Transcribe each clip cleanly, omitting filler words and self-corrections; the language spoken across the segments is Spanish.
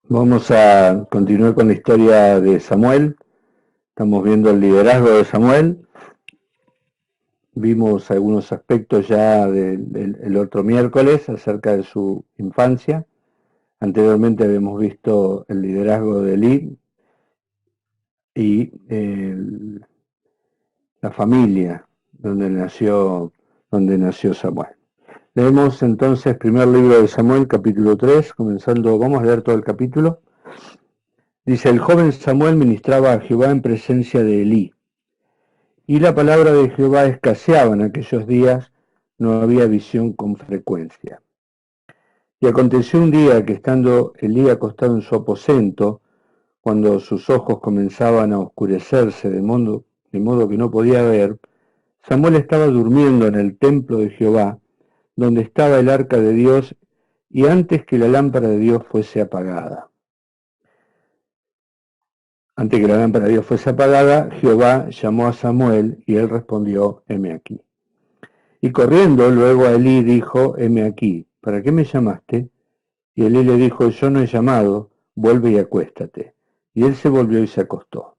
Vamos a continuar con la historia de Samuel. Estamos viendo el liderazgo de Samuel. Vimos algunos aspectos ya del otro miércoles acerca de su infancia. Anteriormente habíamos visto el liderazgo de Elí y la familia donde nació Samuel. Leemos entonces primer libro de Samuel, capítulo 3, comenzando, vamos a leer todo el capítulo. Dice: el joven Samuel ministraba a Jehová en presencia de Elí. Y la palabra de Jehová escaseaba en aquellos días, no había visión con frecuencia. Y aconteció un día que, estando Elí acostado en su aposento, cuando sus ojos comenzaban a oscurecerse de modo que no podía ver, Samuel estaba durmiendo en el templo de Jehová, donde estaba el arca de Dios, y antes que la lámpara de Dios fuese apagada. Antes que la lámpara de Dios fuese apagada, Jehová llamó a Samuel, y él respondió: heme aquí. Y corriendo luego a Elí dijo: heme aquí, ¿para qué me llamaste? Y Elí le dijo: yo no he llamado, vuelve y acuéstate. Y él se volvió y se acostó.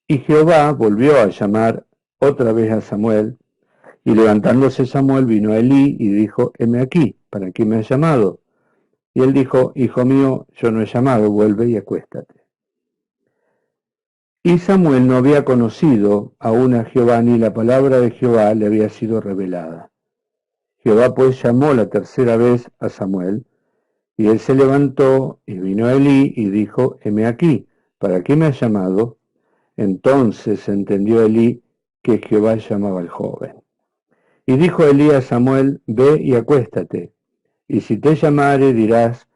Y Jehová volvió a llamar otra vez a Samuel, y levantándose Samuel vino a Elí y dijo: heme aquí, ¿para qué me has llamado? Y él dijo: hijo mío, yo no he llamado, vuelve y acuéstate. Y Samuel no había conocido aún a Jehová, ni la palabra de Jehová le había sido revelada. Jehová pues llamó la tercera vez a Samuel, y él se levantó y vino a Elí y dijo: heme aquí, ¿para qué me has llamado? Entonces entendió Elí que Jehová llamaba al joven. Y dijo Elí a Samuel: ve y acuéstate, y si te llamare dirás: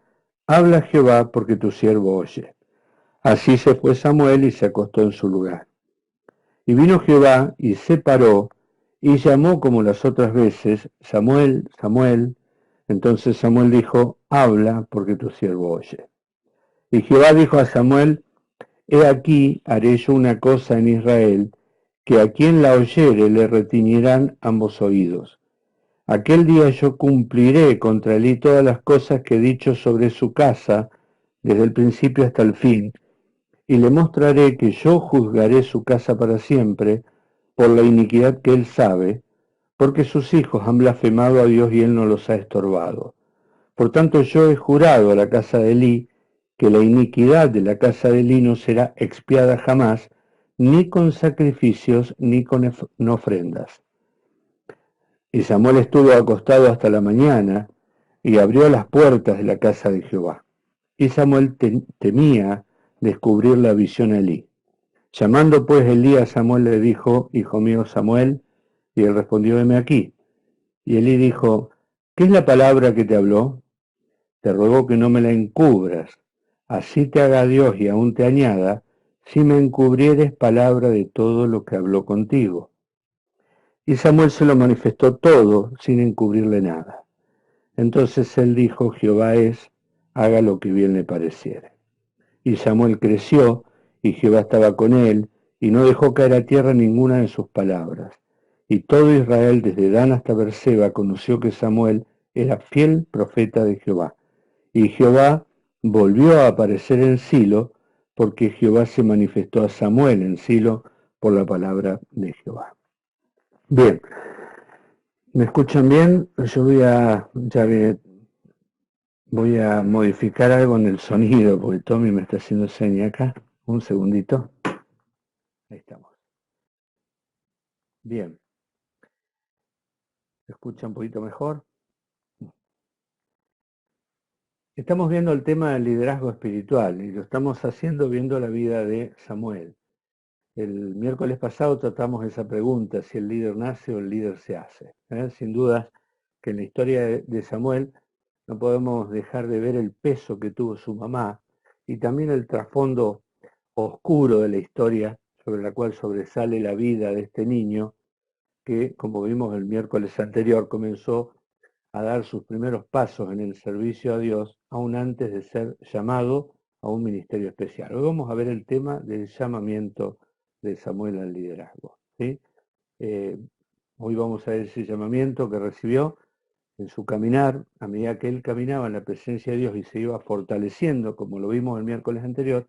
habla Jehová, porque tu siervo oye. Así se fue Samuel y se acostó en su lugar. Y vino Jehová y se paró y llamó como las otras veces: Samuel, Samuel. Entonces Samuel dijo: habla, porque tu siervo oye. Y Jehová dijo a Samuel: he aquí, haré yo una cosa en Israel, que a quien la oyere le retiñirán ambos oídos. Aquel día yo cumpliré contra él todas las cosas que he dicho sobre su casa, desde el principio hasta el fin, y le mostraré que yo juzgaré su casa para siempre, por la iniquidad que él sabe, porque sus hijos han blasfemado a Dios y él no los ha estorbado. Por tanto yo he jurado a la casa de Elí que la iniquidad de la casa de Elí no será expiada jamás, ni con sacrificios ni con ofrendas. Y Samuel estuvo acostado hasta la mañana, y abrió las puertas de la casa de Jehová. Y Samuel temía descubrir la visión a Elí. Llamando pues Elí a Samuel le dijo: hijo mío Samuel. Y él respondió: heme aquí. Y Elí dijo: ¿qué es la palabra que te habló? Te ruego que no me la encubras, así te haga Dios y aún te añada, si me encubrieres palabra de todo lo que habló contigo. Y Samuel se lo manifestó todo, sin encubrirle nada. Entonces él dijo: Jehová es, haga lo que bien le pareciere. Y Samuel creció, y Jehová estaba con él, y no dejó caer a tierra ninguna de sus palabras. Y todo Israel, desde Dan hasta Berseba, conoció que Samuel era fiel profeta de Jehová. Y Jehová volvió a aparecer en Silo, porque Jehová se manifestó a Samuel en Silo por la palabra de Jehová. Bien, ¿me escuchan bien? Yo voy a modificar algo en el sonido, porque Tommy me está haciendo seña acá. Un segundito. Ahí estamos. Bien, ¿me escucha un poquito mejor? Estamos viendo el tema del liderazgo espiritual y lo estamos haciendo viendo la vida de Samuel. El miércoles pasado tratamos esa pregunta: si el líder nace o el líder se hace. Sin duda que en la historia de Samuel no podemos dejar de ver el peso que tuvo su mamá y también el trasfondo oscuro de la historia sobre la cual sobresale la vida de este niño que, como vimos el miércoles anterior, comenzó a dar sus primeros pasos en el servicio a Dios, aún antes de ser llamado a un ministerio especial. Hoy vamos a ver el tema del llamamiento de Samuel al liderazgo, ¿sí? Eh, Hoy vamos a ver ese llamamiento que recibió en su caminar, a medida que él caminaba en la presencia de Dios y se iba fortaleciendo, como lo vimos el miércoles anterior,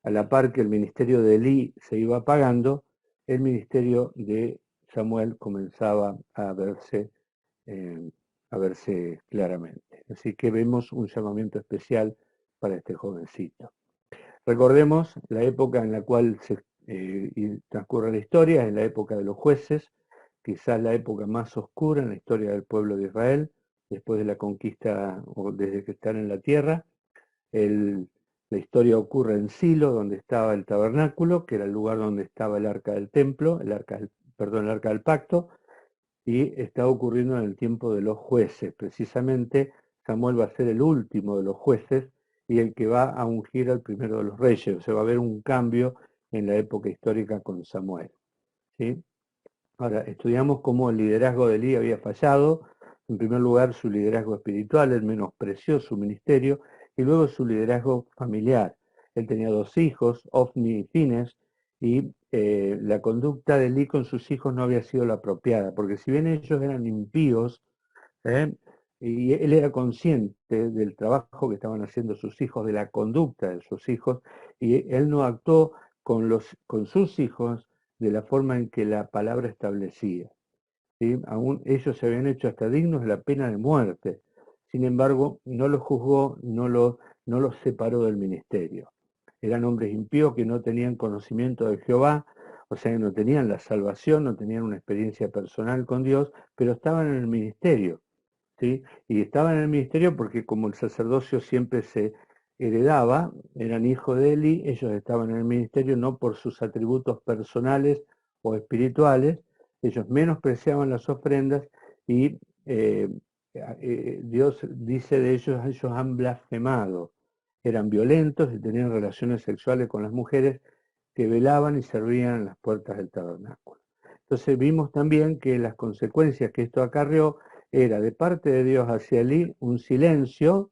a la par que el ministerio de Elí se iba apagando, el ministerio de Samuel comenzaba eh, a verse claramente. Así que vemos un llamamiento especial para este jovencito. Recordemos la época en la cual transcurre la historia, es la época de los jueces, quizás la época más oscura en la historia del pueblo de Israel, después de la conquista o desde que están en la tierra. La historia ocurre en Silo, donde estaba el tabernáculo, que era el lugar donde estaba el arca del templo, el arca del pacto, y está ocurriendo en el tiempo de los jueces. Precisamente Samuel va a ser el último de los jueces y el que va a ungir al primero de los reyes. O sea, va a haber un cambio en la época histórica con Samuel, ¿sí? Ahora, estudiamos cómo el liderazgo de Elí había fallado. En primer lugar, su liderazgo espiritual, él menospreció su ministerio, y luego su liderazgo familiar. Él tenía 2 hijos, Ofni y Fines, y la conducta de Elí con sus hijos no había sido la apropiada, porque si bien ellos eran impíos, ¿eh? Y él era consciente del trabajo que estaban haciendo sus hijos, de la conducta de sus hijos, y él no actuó con sus hijos de la forma en que la palabra establecía, ¿sí? Aún ellos se habían hecho hasta dignos de la pena de muerte. Sin embargo, no los juzgó, no los separó del ministerio. Eran hombres impíos que no tenían conocimiento de Jehová, o sea, no tenían la salvación, no tenían una experiencia personal con Dios, pero estaban en el ministerio, ¿sí? Y estaban en el ministerio porque como el sacerdocio siempre se heredaba, eran hijos de Eli, ellos estaban en el ministerio no por sus atributos personales o espirituales, ellos menospreciaban las ofrendas y Dios dice de ellos han blasfemado, eran violentos y tenían relaciones sexuales con las mujeres que velaban y servían en las puertas del tabernáculo. Entonces vimos también que las consecuencias que esto acarreó era de parte de Dios hacia Elí un silencio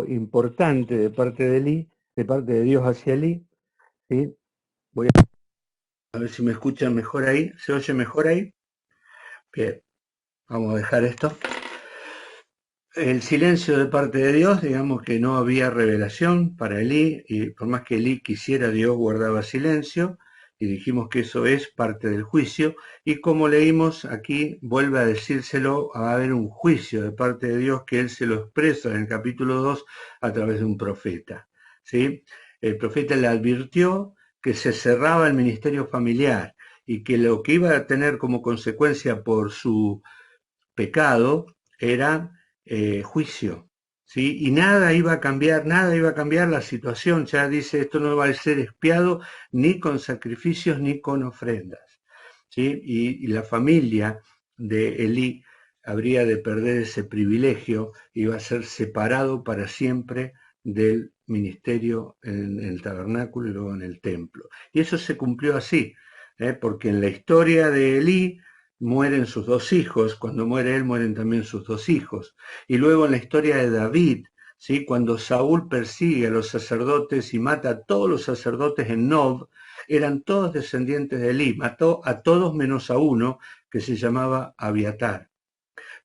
importante de parte de Elí, de parte de Dios hacia Elí, ¿sí? Voy a ver si me escuchan mejor ahí, ¿se oye mejor ahí? Bien, vamos a dejar esto. El silencio de parte de Dios, digamos que no había revelación para Elí, y por más que Elí quisiera, Dios guardaba silencio, y dijimos que eso es parte del juicio, y como leímos aquí, vuelve a decírselo, va a haber un juicio de parte de Dios que él se lo expresa en el capítulo 2 a través de un profeta, ¿sí? El profeta le advirtió que se cerraba el ministerio familiar, y que lo que iba a tener como consecuencia por su pecado era juicio, ¿sí? Y nada iba a cambiar la situación, ya dice, esto no va a ser expiado ni con sacrificios ni con ofrendas, ¿sí? Y la familia de Elí habría de perder ese privilegio, iba a ser separado para siempre del ministerio en el tabernáculo y luego en el templo. Y eso se cumplió así, porque en la historia de Elí mueren sus 2 hijos, cuando muere él mueren también sus 2 hijos. Y luego en la historia de David, ¿sí? Cuando Saúl persigue a los sacerdotes y mata a todos los sacerdotes en Nob, eran todos descendientes de Elí, mató a todos menos a uno que se llamaba Abiatar.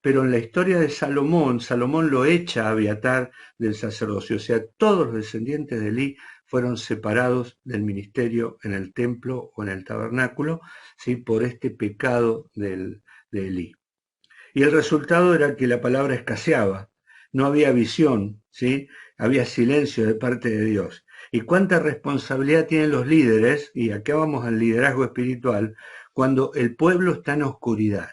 Pero en la historia de Salomón, Salomón lo echa a Abiatar del sacerdocio, o sea, todos los descendientes de Elí fueron separados del ministerio en el templo o en el tabernáculo, ¿sí? Por este pecado de Elí. Y el resultado era que la palabra escaseaba, no había visión, ¿sí? Había silencio de parte de Dios. ¿Y cuánta responsabilidad tienen los líderes? Y acá vamos al liderazgo espiritual, cuando el pueblo está en oscuridad.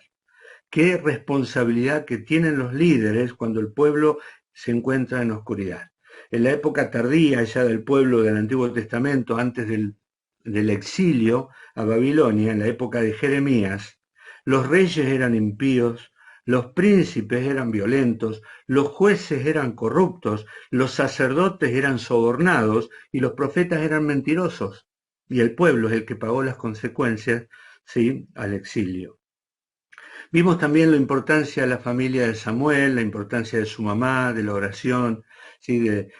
Qué responsabilidad que tienen los líderes cuando el pueblo se encuentra en oscuridad. En la época tardía ya del pueblo del Antiguo Testamento, antes del exilio a Babilonia, en la época de Jeremías, los reyes eran impíos, los príncipes eran violentos, los jueces eran corruptos, los sacerdotes eran sobornados y los profetas eran mentirosos. Y el pueblo es el que pagó las consecuencias, ¿sí?, al exilio. Vimos también la importancia de la familia de Samuel, la importancia de su mamá, de la oración, ¿sí? de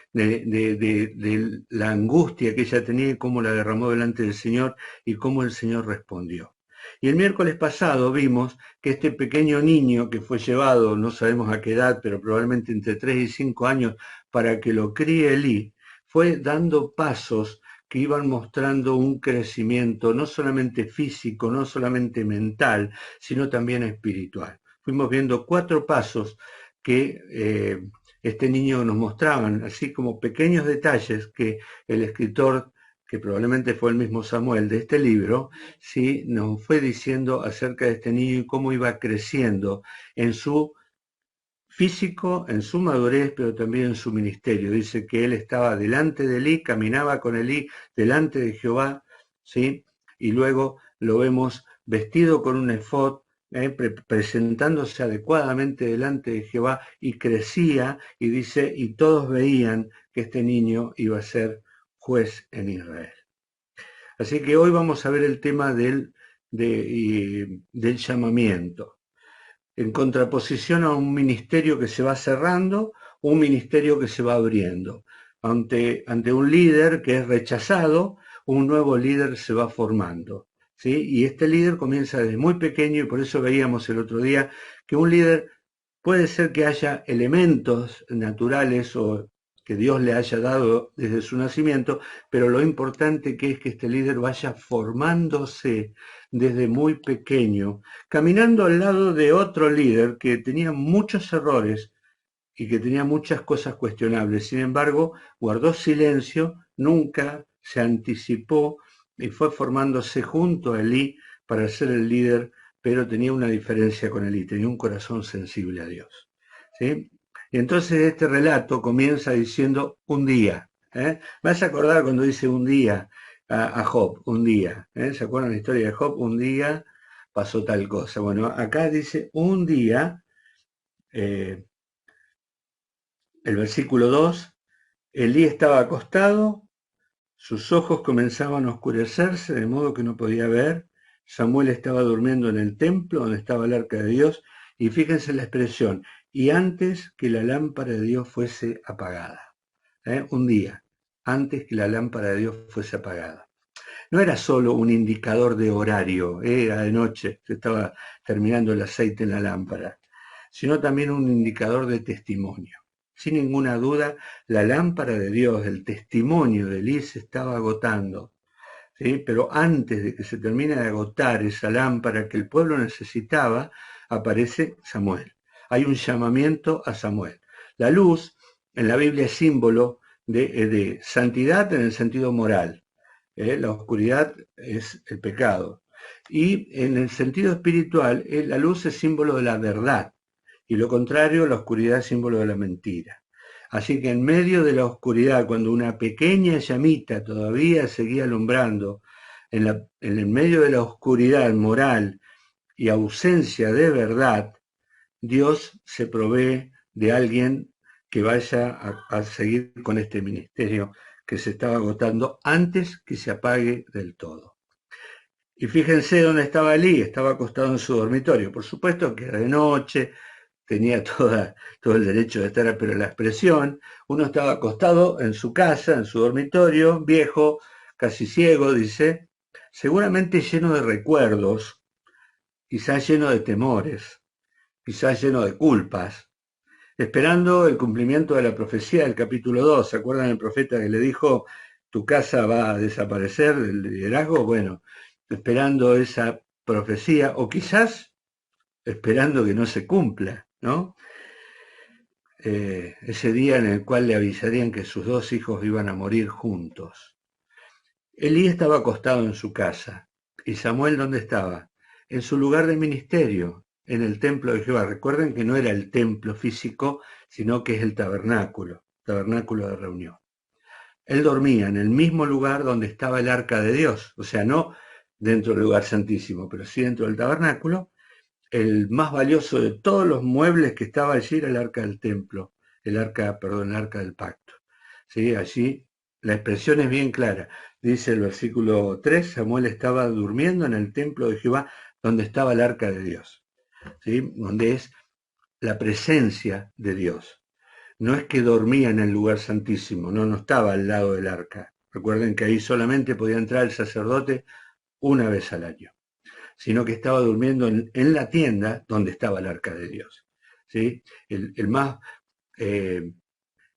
la angustia que ella tenía y cómo la derramó delante del Señor y cómo el Señor respondió. Y el miércoles pasado vimos que este pequeño niño que fue llevado, no sabemos a qué edad, pero probablemente entre 3 y 5 años, para que lo críe Elí, fue dando pasos que iban mostrando un crecimiento no solamente físico, no solamente mental, sino también espiritual. Fuimos viendo 4 pasos que este niño nos mostraban, así como pequeños detalles que el escritor, que probablemente fue el mismo Samuel de este libro, sí, nos fue diciendo acerca de este niño y cómo iba creciendo en su físico, en su madurez, pero también en su ministerio. Dice que él estaba delante de Elí, caminaba con Elí delante de Jehová, ¿sí? Y luego lo vemos vestido con un efod, presentándose adecuadamente delante de Jehová, y crecía, y dice, y todos veían que este niño iba a ser juez en Israel. Así que hoy vamos a ver el tema del llamamiento, en contraposición a un ministerio que se va cerrando, un ministerio que se va abriendo. Ante un líder que es rechazado, un nuevo líder se va formando, ¿sí? Y este líder comienza desde muy pequeño, y por eso veíamos el otro día que un líder puede ser que haya elementos naturales o que Dios le haya dado desde su nacimiento, pero lo importante que es que este líder vaya formándose desde muy pequeño, caminando al lado de otro líder que tenía muchos errores y que tenía muchas cosas cuestionables. Sin embargo, guardó silencio, nunca se anticipó y fue formándose junto a Elí para ser el líder, pero tenía una diferencia con Elí, tenía un corazón sensible a Dios, ¿sí? Y entonces este relato comienza diciendo un día. ¿Me vas a acordar cuando dice un día a Job, un día? ¿Se acuerdan la historia de Job? Un día pasó tal cosa. Bueno, acá dice un día, el versículo 2, Elí estaba acostado, sus ojos comenzaban a oscurecerse de modo que no podía ver. Samuel estaba durmiendo en el templo donde estaba el arca de Dios, y fíjense la expresión, y antes que la lámpara de Dios fuese apagada. Un día, antes que la lámpara de Dios fuese apagada. No era solo un indicador de horario, era de noche, se estaba terminando el aceite en la lámpara, sino también un indicador de testimonio. Sin ninguna duda, la lámpara de Dios, el testimonio de Elí se estaba agotando, ¿sí? Pero antes de que se termine de agotar esa lámpara que el pueblo necesitaba, aparece Samuel. Hay un llamamiento a Samuel. La luz en la Biblia es símbolo de santidad en el sentido moral. La oscuridad es el pecado. Y en el sentido espiritual, la luz es símbolo de la verdad, y lo contrario, la oscuridad es símbolo de la mentira. Así que en medio de la oscuridad, cuando una pequeña llamita todavía seguía alumbrando, en el medio de la oscuridad moral y ausencia de verdad, Dios se provee de alguien que vaya a seguir con este ministerio que se estaba agotando antes que se apague del todo. Y fíjense dónde estaba Elí, estaba acostado en su dormitorio. Por supuesto que era de noche, tenía todo el derecho de estar, pero la expresión, uno estaba acostado en su casa, en su dormitorio, viejo, casi ciego, dice, seguramente lleno de recuerdos, quizás lleno de temores, quizás lleno de culpas, esperando el cumplimiento de la profecía del capítulo 2. ¿Se acuerdan el profeta que le dijo, tu casa va a desaparecer del liderazgo? Bueno, esperando esa profecía, o quizás esperando que no se cumpla, ¿no? Ese día en el cual le avisarían que sus 2 hijos iban a morir juntos. Elí estaba acostado en su casa. ¿Y Samuel dónde estaba? En su lugar de ministerio, en el templo de Jehová. Recuerden que no era el templo físico, sino que es el tabernáculo de reunión. Él dormía en el mismo lugar donde estaba el arca de Dios, o sea, no dentro del lugar santísimo, pero sí dentro del tabernáculo. El más valioso de todos los muebles que estaba allí era el arca del templo, el arca del pacto. ¿Sí? Allí la expresión es bien clara. Dice el versículo 3, Samuel estaba durmiendo en el templo de Jehová, donde estaba el arca de Dios, ¿sí? Donde es la presencia de Dios. No es que dormía en el lugar santísimo, no estaba al lado del arca. Recuerden que ahí solamente podía entrar el sacerdote una vez al año. sino que estaba durmiendo en la tienda donde estaba el arca de Dios. ¿Sí? Eh,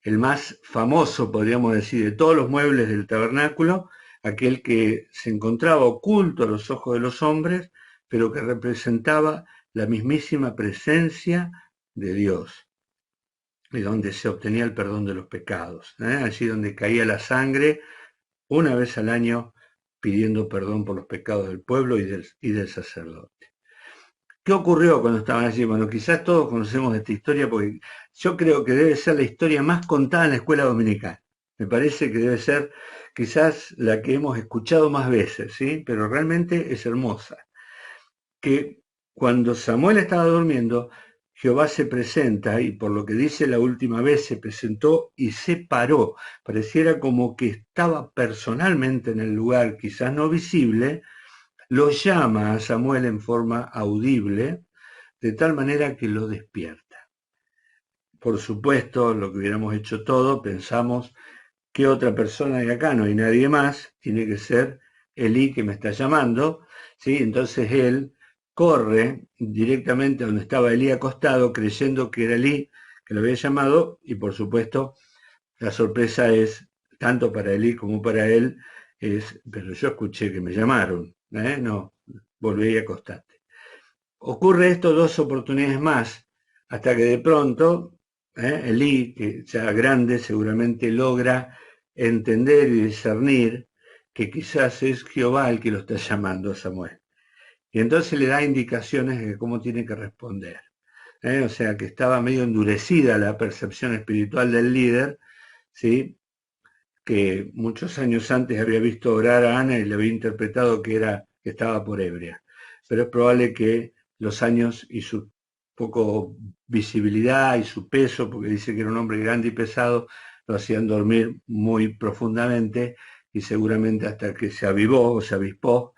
el más famoso, podríamos decir, de todos los muebles del tabernáculo, aquel que se encontraba oculto a los ojos de los hombres, pero que representaba la mismísima presencia de Dios, y donde se obtenía el perdón de los pecados, allí donde caía la sangre una vez al año pidiendo perdón por los pecados del pueblo y del sacerdote. ¿Qué ocurrió cuando estaban allí? Bueno, quizás todos conocemos esta historia porque yo creo que debe ser la historia más contada en la escuela dominical. Me parece que debe ser quizás la que hemos escuchado más veces, ¿sí? Pero realmente es hermosa. Que cuando Samuel estaba durmiendo, Jehová se presenta y por lo que dice la última vez se presentó y se paró. Pareciera como que estaba personalmente en el lugar, quizás no visible, lo llama a Samuel en forma audible, de tal manera que lo despierta. Por supuesto, lo que hubiéramos hecho todo, pensamos, ¿qué otra persona hay acá? No hay nadie más, tiene que ser Elí que me está llamando, ¿sí? Entonces él corre directamente a donde estaba Elí acostado, creyendo que era Elí que lo había llamado, y por supuesto, la sorpresa es, tanto para Elí como para él, pero yo escuché que me llamaron, no, volví a acostarte. Ocurre esto dos oportunidades más, hasta que de pronto Elí, que ya grande, seguramente logra entender y discernir que quizás es Jehová el que lo está llamando a Samuel. Y entonces le da indicaciones de cómo tiene que responder. O sea que estaba medio endurecida la percepción espiritual del líder, ¿sí? Que muchos años antes había visto orar a Ana y le había interpretado que estaba por ebria. Pero es probable que los años y su poco visibilidad y su peso, porque dice que era un hombre grande y pesado, lo hacían dormir muy profundamente y seguramente hasta que se avivó o se avispó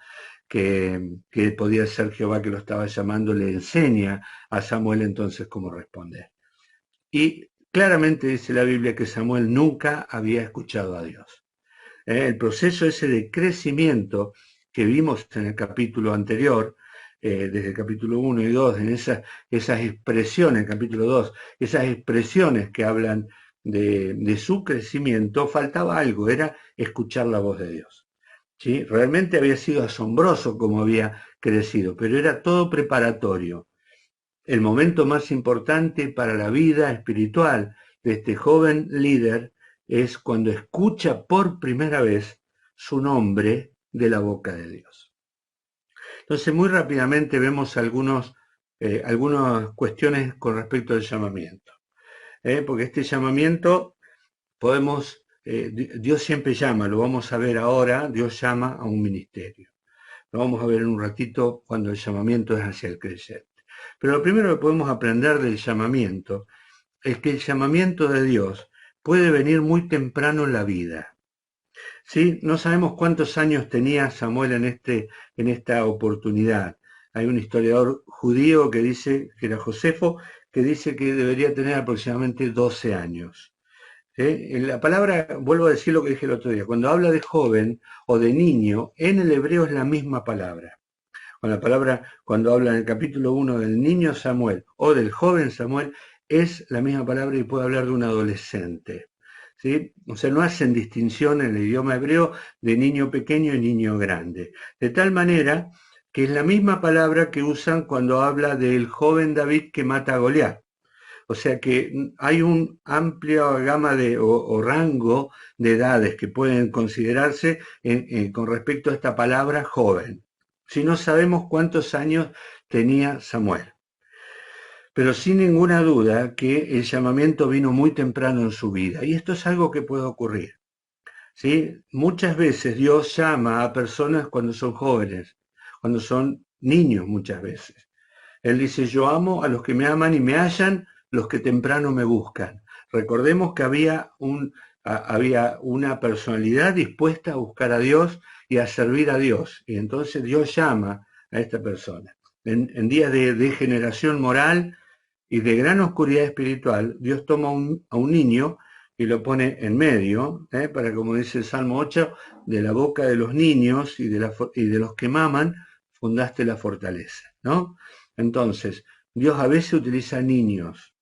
que podía ser Jehová que lo estaba llamando, le enseña a Samuel entonces cómo responder. Y claramente dice la Biblia que Samuel nunca había escuchado a Dios. El proceso ese de crecimiento que vimos en el capítulo anterior, desde el capítulo 1 y 2, en esas expresiones, capítulo 2, esas expresiones que hablan de su crecimiento, faltaba algo, era escuchar la voz de Dios. ¿Sí? Realmente había sido asombroso cómo había crecido, pero era todo preparatorio. El momento más importante para la vida espiritual de este joven líder es cuando escucha por primera vez su nombre de la boca de Dios. Entonces, muy rápidamente vemos algunas cuestiones con respecto al llamamiento. Porque este llamamiento Dios siempre llama, lo vamos a ver ahora, Dios llama a un ministerio. Lo vamos a ver en un ratito cuando el llamamiento es hacia el creyente. Pero lo primero que podemos aprender del llamamiento es que el llamamiento de Dios puede venir muy temprano en la vida. ¿Sí? No sabemos cuántos años tenía Samuel en esta oportunidad. Hay un historiador judío que dice, que era Josefo, que dice que debería tener aproximadamente 12 años. La palabra, vuelvo a decir lo que dije el otro día, cuando habla de joven o de niño, en el hebreo es la misma palabra. Con la palabra, cuando habla en el capítulo 1 del niño Samuel o del joven Samuel, es la misma palabra y puede hablar de un adolescente. ¿Sí? O sea, no hacen distinción en el idioma hebreo de niño pequeño y niño grande. De tal manera que es la misma palabra que usan cuando habla del joven David que mata a Goliat. O sea que hay un amplio gama o rango de edades que pueden considerarse con respecto a esta palabra joven. Si no sabemos cuántos años tenía Samuel. Pero sin ninguna duda que el llamamiento vino muy temprano en su vida. Y esto es algo que puede ocurrir. ¿Sí? Muchas veces Dios llama a personas cuando son jóvenes, cuando son niños muchas veces. Él dice, yo amo a los que me aman y me hallan los que temprano me buscan. Recordemos que había una personalidad dispuesta a buscar a Dios y a servir a Dios. Y entonces Dios llama a esta persona. En días de generación moral y de gran oscuridad espiritual, Dios toma a un niño y lo pone en medio, para, como dice el Salmo 8, de la boca de los niños y de los que maman, fundaste la fortaleza, ¿no? Entonces, Dios a veces utiliza niños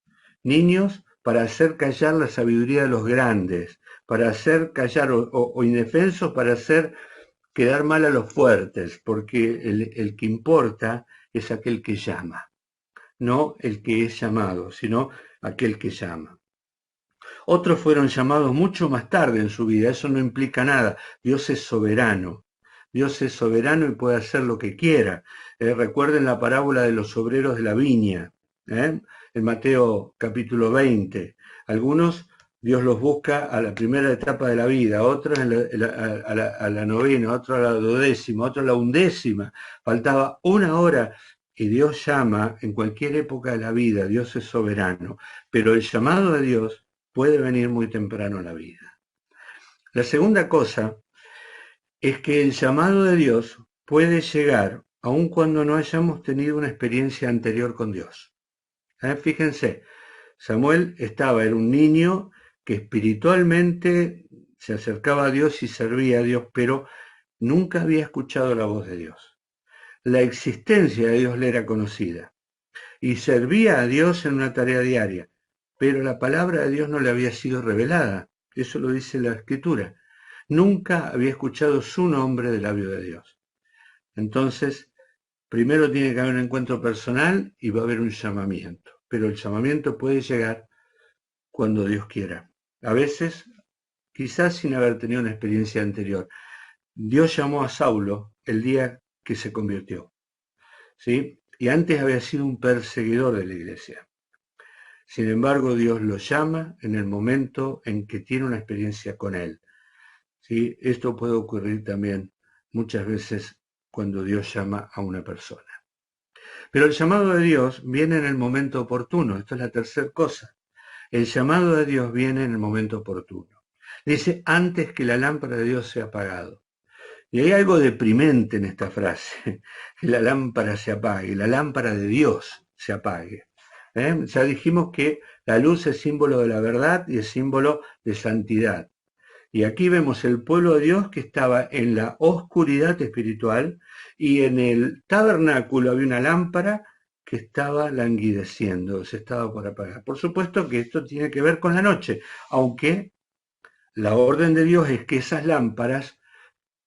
para hacer callar la sabiduría de los grandes, para hacer callar o indefensos, para hacer quedar mal a los fuertes, porque el que importa es aquel que llama, no el que es llamado, sino aquel que llama. Otros fueron llamados mucho más tarde en su vida, eso no implica nada. Dios es soberano. Dios es soberano y puede hacer lo que quiera. Recuerden la parábola de los obreros de la viña, en Mateo capítulo 20. Algunos Dios los busca a la primera etapa de la vida, otros a la novena, otros a la 12ª, otros a la 11ª. Faltaba una hora y Dios llama en cualquier época de la vida. Dios es soberano. Pero el llamado de Dios puede venir muy temprano en la vida. La segunda cosa es que el llamado de Dios puede llegar aun cuando no hayamos tenido una experiencia anterior con Dios. Fíjense, Samuel era un niño que espiritualmente se acercaba a Dios y servía a Dios, pero nunca había escuchado la voz de Dios. La existencia de Dios le era conocida y servía a Dios en una tarea diaria, pero la palabra de Dios no le había sido revelada. Eso lo dice la Escritura. Nunca había escuchado su nombre del labio de Dios. Entonces, primero tiene que haber un encuentro personal y va a haber un llamamiento. Pero el llamamiento puede llegar cuando Dios quiera. A veces, quizás sin haber tenido una experiencia anterior. Dios llamó a Saulo el día que se convirtió, ¿sí? Y antes había sido un perseguidor de la iglesia. Sin embargo, Dios lo llama en el momento en que tiene una experiencia con Él. ¿Sí? Esto puede ocurrir también muchas veces cuando Dios llama a una persona. Pero el llamado de Dios viene en el momento oportuno. Esto es la tercera cosa. El llamado de Dios viene en el momento oportuno. Dice, antes que la lámpara de Dios sea apagado. Y hay algo deprimente en esta frase, que la lámpara se apague, la lámpara de Dios se apague. Ya dijimos que la luz es símbolo de la verdad y es símbolo de santidad. Y aquí vemos el pueblo de Dios que estaba en la oscuridad espiritual y en el tabernáculo había una lámpara que estaba languideciendo, se estaba por apagar. Por supuesto que esto tiene que ver con la noche, aunque la orden de Dios es que esas lámparas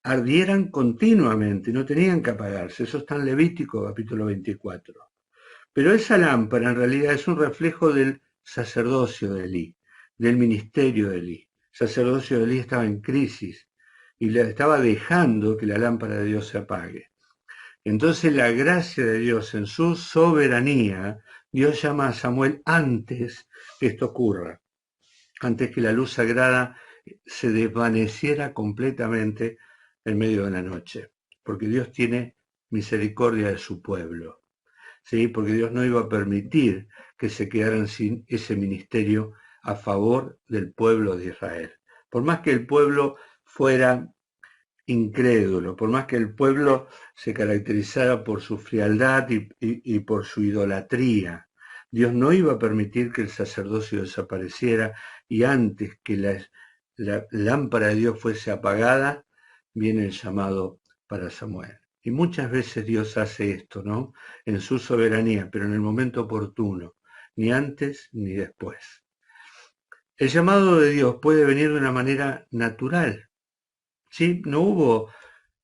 ardieran continuamente, no tenían que apagarse. Eso está en Levítico capítulo 24. Pero esa lámpara en realidad es un reflejo del sacerdocio de Elí, del ministerio de Elí. El sacerdocio de Elí estaba en crisis y le estaba dejando que la lámpara de Dios se apague. Entonces la gracia de Dios en su soberanía, Dios llama a Samuel antes que esto ocurra, antes que la luz sagrada se desvaneciera completamente en medio de la noche, porque Dios tiene misericordia de su pueblo, ¿sí? Porque Dios no iba a permitir que se quedaran sin ese ministerio a favor del pueblo de Israel. Por más que el pueblo fuera incrédulo, por más que el pueblo se caracterizara por su frialdad y por su idolatría, Dios no iba a permitir que el sacerdocio desapareciera y antes que la lámpara de Dios fuese apagada, viene el llamado para Samuel. Y muchas veces Dios hace esto, ¿no? En su soberanía, pero en el momento oportuno, ni antes ni después. El llamado de Dios puede venir de una manera natural, ¿sí? No hubo,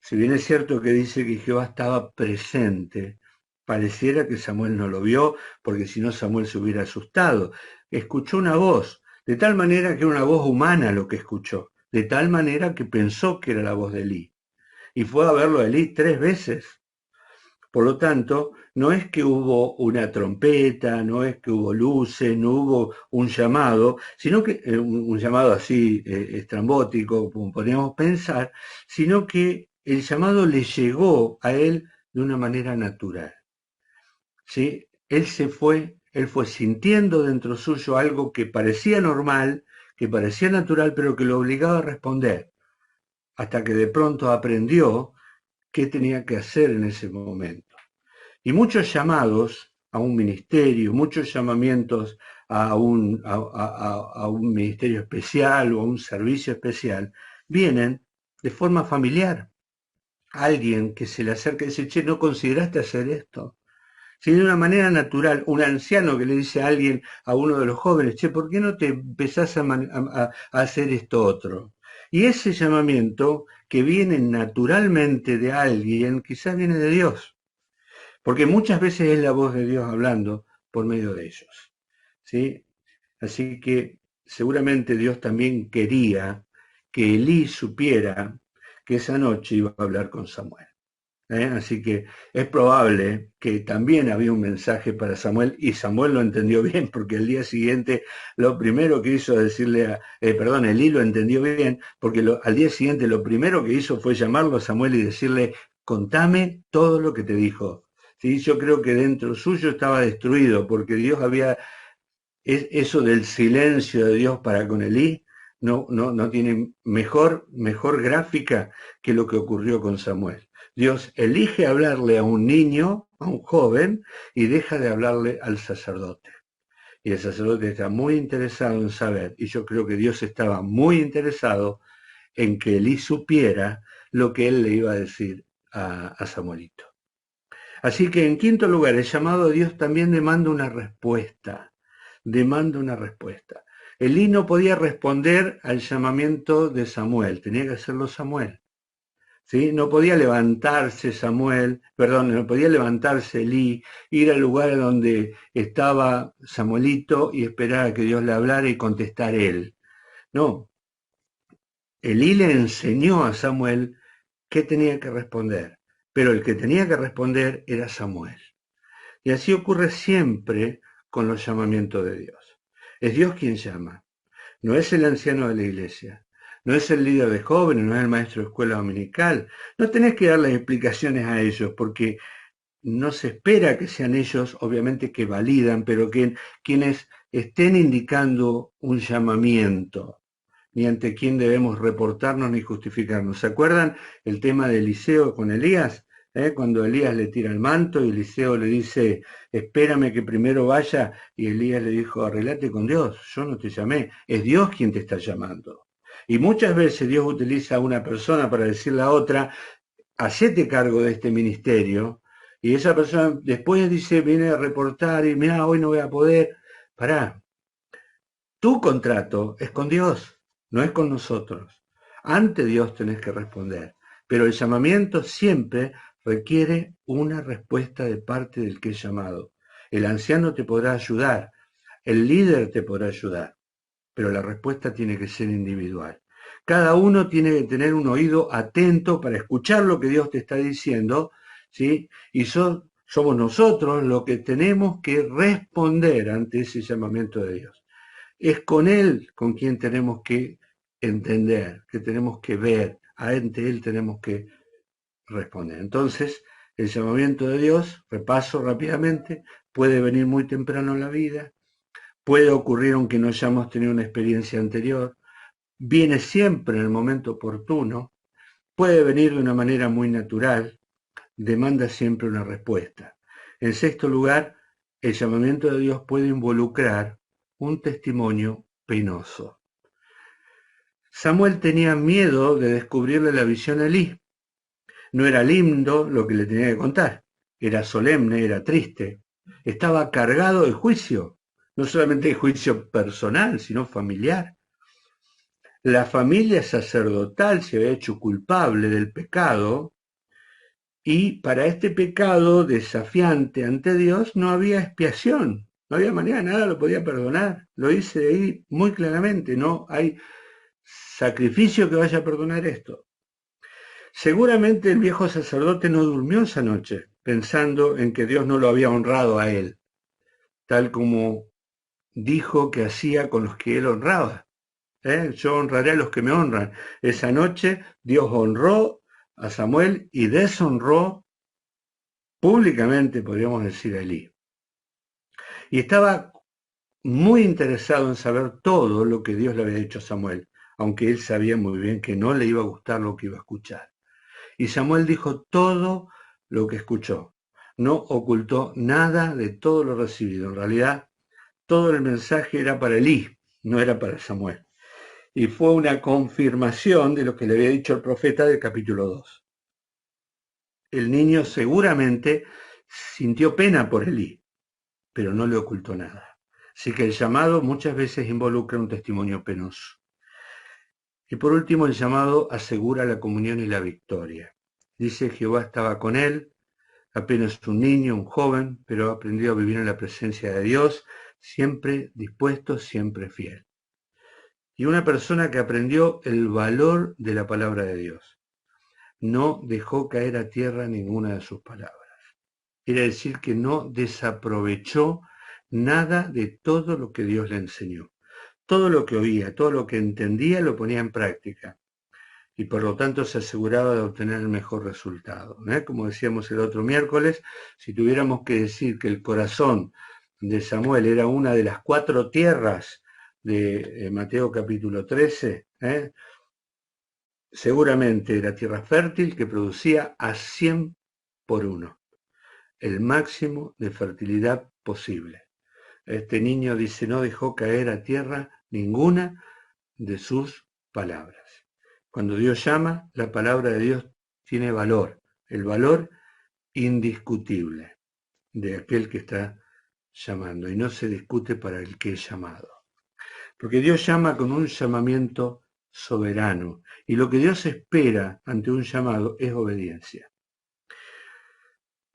si bien es cierto que dice que Jehová estaba presente, pareciera que Samuel no lo vio, porque si no Samuel se hubiera asustado. Escuchó una voz, de tal manera que era una voz humana lo que escuchó, de tal manera que pensó que era la voz de Elí. Y fue a verlo a Elí 3 veces. Por lo tanto, no es que hubo una trompeta, no es que hubo luces, no hubo un llamado, sino que un llamado así estrambótico, como podríamos pensar, sino que el llamado le llegó a él de una manera natural. ¿Sí? Él fue sintiendo dentro suyo algo que parecía normal, que parecía natural, pero que lo obligaba a responder, hasta que de pronto aprendió qué tenía que hacer en ese momento. Y muchos llamados a un ministerio, muchos llamamientos a un ministerio especial o a un servicio especial, vienen de forma familiar. alguien que se le acerca y dice, che, ¿no consideraste hacer esto? Si de una manera natural, un anciano que le dice a alguien, a uno de los jóvenes, che, ¿por qué no te empezás a hacer esto otro? Y ese llamamiento que viene naturalmente de alguien, quizás viene de Dios, porque muchas veces es la voz de Dios hablando por medio de ellos, ¿sí? Así que seguramente Dios también quería que Elí supiera que esa noche iba a hablar con Samuel. Así que es probable que también había un mensaje para Samuel y Samuel lo entendió bien porque el día siguiente lo primero que hizo decirle, perdón, Elí lo entendió bien porque al día siguiente lo primero que hizo fue llamarlo a Samuel y decirle, contame todo lo que te dijo. ¿Sí? Yo creo que dentro suyo estaba destruido porque Dios había, eso del silencio de Dios para con Elí no tiene mejor gráfica que lo que ocurrió con Samuel. Dios elige hablarle a un niño, a un joven, y deja de hablarle al sacerdote. Y el sacerdote está muy interesado en saber, y yo creo que Dios estaba muy interesado en que Elí supiera lo que él le iba a decir a Samuelito. Así que en quinto lugar, el llamado de Dios también demanda una respuesta. Demanda una respuesta. Elí no podía responder al llamamiento de Samuel, tenía que hacerlo Samuel. ¿Sí? No podía levantarse Samuel, perdón, no podía levantarse Elí, ir al lugar donde estaba Samuelito y esperar a que Dios le hablara y contestar él. No, Elí le enseñó a Samuel qué tenía que responder, pero el que tenía que responder era Samuel. Y así ocurre siempre con los llamamientos de Dios. Es Dios quien llama, no es el anciano de la iglesia, no es el líder de jóvenes, no es el maestro de escuela dominical. No tenés que darles explicaciones a ellos porque no se espera que sean ellos, obviamente que validan, pero que quienes estén indicando un llamamiento, ni ante quién debemos reportarnos ni justificarnos. ¿Se acuerdan el tema de Eliseo con Elías? Cuando Elías le tira el manto y Eliseo le dice, espérame que primero vaya, y Elías le dijo, arreglate con Dios, yo no te llamé, es Dios quien te está llamando. Y muchas veces Dios utiliza a una persona para decirle a otra, hacete cargo de este ministerio, y esa persona después dice, viene a reportar y mira, hoy no voy a poder. Pará, tu contrato es con Dios, no es con nosotros. Ante Dios tenés que responder, pero el llamamiento siempre requiere una respuesta de parte del que es llamado. El anciano te podrá ayudar, el líder te podrá ayudar, pero la respuesta tiene que ser individual. Cada uno tiene que tener un oído atento para escuchar lo que Dios te está diciendo, ¿sí? Y somos nosotros los que tenemos que responder ante ese llamamiento de Dios. Es con Él con quien tenemos que entender, que tenemos que ver, ante Él tenemos que responder. Entonces, el llamamiento de Dios, repaso rápidamente, puede venir muy temprano en la vida, puede ocurrir aunque no hayamos tenido una experiencia anterior, viene siempre en el momento oportuno, puede venir de una manera muy natural, demanda siempre una respuesta. En sexto lugar, el llamamiento de Dios puede involucrar un testimonio penoso. Samuel tenía miedo de descubrirle la visión a Elí. No era lindo lo que le tenía que contar, era solemne, era triste, estaba cargado de juicio, no solamente de juicio personal, sino familiar. La familia sacerdotal se había hecho culpable del pecado y para este pecado desafiante ante Dios no había expiación, no había manera, nada lo podía perdonar. Lo dice ahí muy claramente, no hay sacrificio que vaya a perdonar esto. Seguramente el viejo sacerdote no durmió esa noche pensando en que Dios no lo había honrado a él, tal como dijo que hacía con los que él honraba. Yo honraré a los que me honran. Esa noche Dios honró a Samuel y deshonró públicamente, podríamos decir, a Elí. Y estaba muy interesado en saber todo lo que Dios le había dicho a Samuel, aunque él sabía muy bien que no le iba a gustar lo que iba a escuchar. Y Samuel dijo todo lo que escuchó. No ocultó nada de todo lo recibido. En realidad, todo el mensaje era para Elí, no era para Samuel. Y fue una confirmación de lo que le había dicho el profeta del capítulo 2. el niño seguramente sintió pena por Elí, pero no le ocultó nada. Así que el llamado muchas veces involucra un testimonio penoso. Y por último, el llamado asegura la comunión y la victoria. Dice: Jehová estaba con él, apenas un niño, un joven, pero aprendió a vivir en la presencia de Dios, siempre dispuesto, siempre fiel. Y una persona que aprendió el valor de la palabra de Dios. No dejó caer a tierra ninguna de sus palabras. Quiere decir que no desaprovechó nada de todo lo que Dios le enseñó. Todo lo que oía, todo lo que entendía, lo ponía en práctica. Y por lo tanto se aseguraba de obtener el mejor resultado. Como decíamos el otro miércoles, si tuviéramos que decir que el corazón de Samuel era una de las 4 tierras de Mateo capítulo 13, seguramente era tierra fértil que producía a 100 por 1, el máximo de fertilidad posible. Este niño dice: no dejó caer a tierra ninguna de sus palabras. Cuando Dios llama, la palabra de Dios tiene valor, el valor indiscutible de aquel que está llamando, y no se discute para el que es llamado. Porque Dios llama con un llamamiento soberano, y lo que Dios espera ante un llamado es obediencia.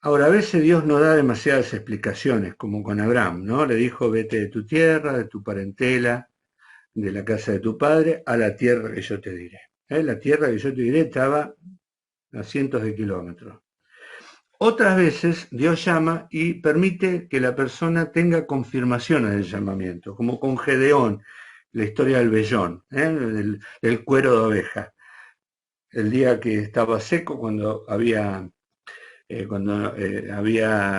Ahora, a veces Dios no da demasiadas explicaciones, como con Abraham, ¿no? Le dijo: vete de tu tierra, de tu parentela, de la casa de tu padre, a la tierra que yo te diré. La tierra que yo te diré estaba a cientos de kilómetros. Otras veces Dios llama y permite que la persona tenga confirmaciones del llamamiento, como con Gedeón, la historia del vellón, del cuero de oveja. El día que estaba seco, cuando había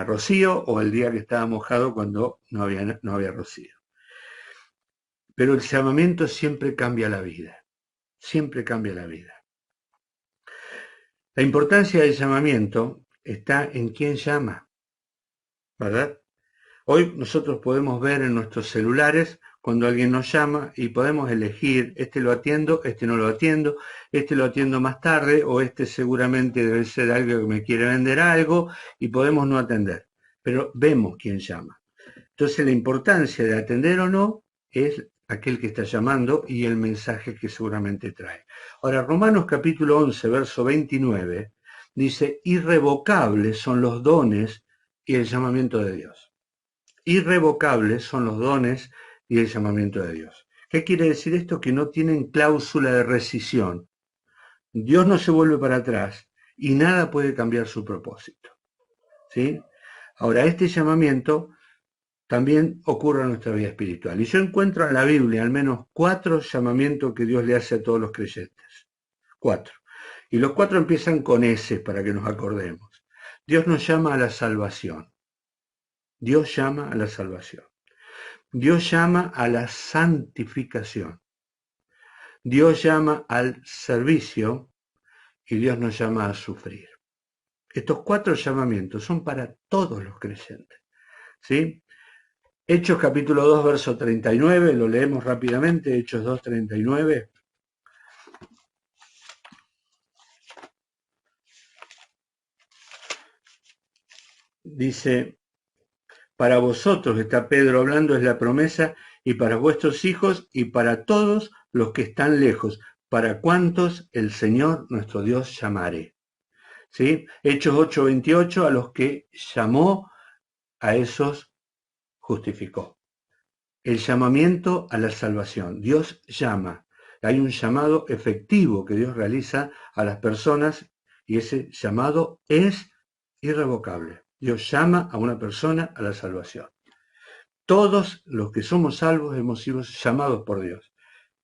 rocío, o el día que estaba mojado cuando no había rocío. Pero el llamamiento siempre cambia la vida, siempre cambia la vida. La importancia del llamamiento está en quién llama, ¿verdad? Hoy nosotros podemos ver en nuestros celulares cuando alguien nos llama y podemos elegir: este lo atiendo, este no lo atiendo, este lo atiendo más tarde, o este seguramente debe ser alguien que me quiere vender algo, y podemos no atender. Pero vemos quién llama. Entonces la importancia de atender o no es aquel que está llamando y el mensaje que seguramente trae. Ahora, Romanos capítulo 11, verso 29, dice: irrevocables son los dones y el llamamiento de Dios. Irrevocables son los dones y el llamamiento de Dios. ¿Qué quiere decir esto? Que no tienen cláusula de rescisión. Dios no se vuelve para atrás y nada puede cambiar su propósito. ¿Sí? Ahora, este llamamiento también ocurre en nuestra vida espiritual. Y yo encuentro en la Biblia al menos 4 llamamientos que Dios le hace a todos los creyentes. 4. Y los 4 empiezan con S, para que nos acordemos. Dios nos llama a la salvación. Dios llama a la salvación. Dios llama a la santificación. Dios llama al servicio y Dios nos llama a sufrir. Estos 4 llamamientos son para todos los creyentes. ¿Sí? Hechos capítulo 2, verso 39, lo leemos rápidamente, Hechos 2, 39. Dice: para vosotros, está Pedro hablando, es la promesa, y para vuestros hijos y para todos los que están lejos, para cuantos el Señor nuestro Dios llamare. ¿Sí? Hechos 8, 28, a los que llamó, a esos justificó. El llamamiento a la salvación. Dios llama. Hay un llamado efectivo que Dios realiza a las personas y ese llamado es irrevocable. Dios llama a una persona a la salvación. Todos los que somos salvos hemos sido llamados por Dios.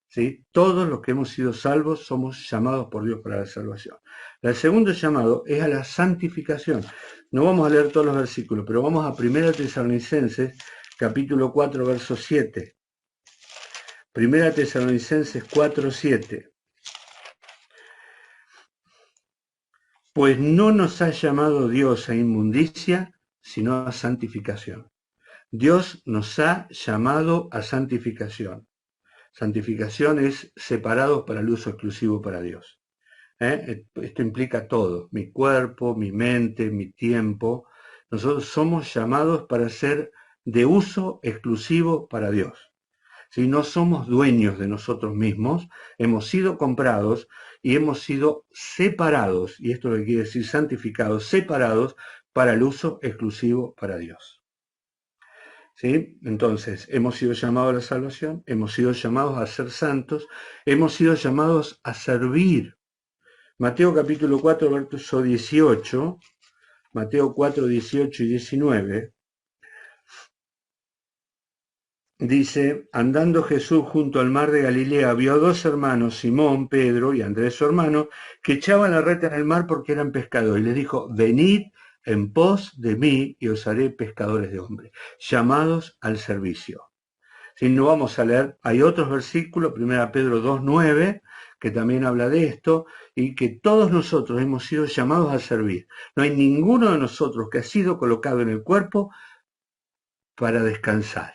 ¿Sí? Todos los que hemos sido salvos somos llamados por Dios para la salvación. El segundo llamado es a la santificación. No vamos a leer todos los versículos, pero vamos a 1 Tesalonicenses, capítulo 4, verso 7. 1 Tesalonicenses 4, 7. Pues no nos ha llamado Dios a inmundicia, sino a santificación. Dios nos ha llamado a santificación. Santificación es separados para el uso exclusivo para Dios. Esto implica todo, mi cuerpo, mi mente, mi tiempo. Nosotros somos llamados para ser de uso exclusivo para Dios. Si no somos dueños de nosotros mismos, hemos sido comprados y hemos sido separados, y esto es lo que quiere decir santificados, separados para el uso exclusivo para Dios. ¿Sí? Entonces, hemos sido llamados a la salvación, hemos sido llamados a ser santos, hemos sido llamados a servir. Mateo capítulo 4, verso 18, Mateo 4, 18 y 19, dice, andando Jesús junto al mar de Galilea, vio a dos hermanos, Simón, Pedro y Andrés su hermano, que echaban la red en el mar porque eran pescadores. Y les dijo, venid en pos de mí y os haré pescadores de hombres, llamados al servicio. Si no vamos a leer, hay otros versículos, 1 Pedro 2:9, que también habla de esto, y que todos nosotros hemos sido llamados a servir. No hay ninguno de nosotros que ha sido colocado en el cuerpo para descansar.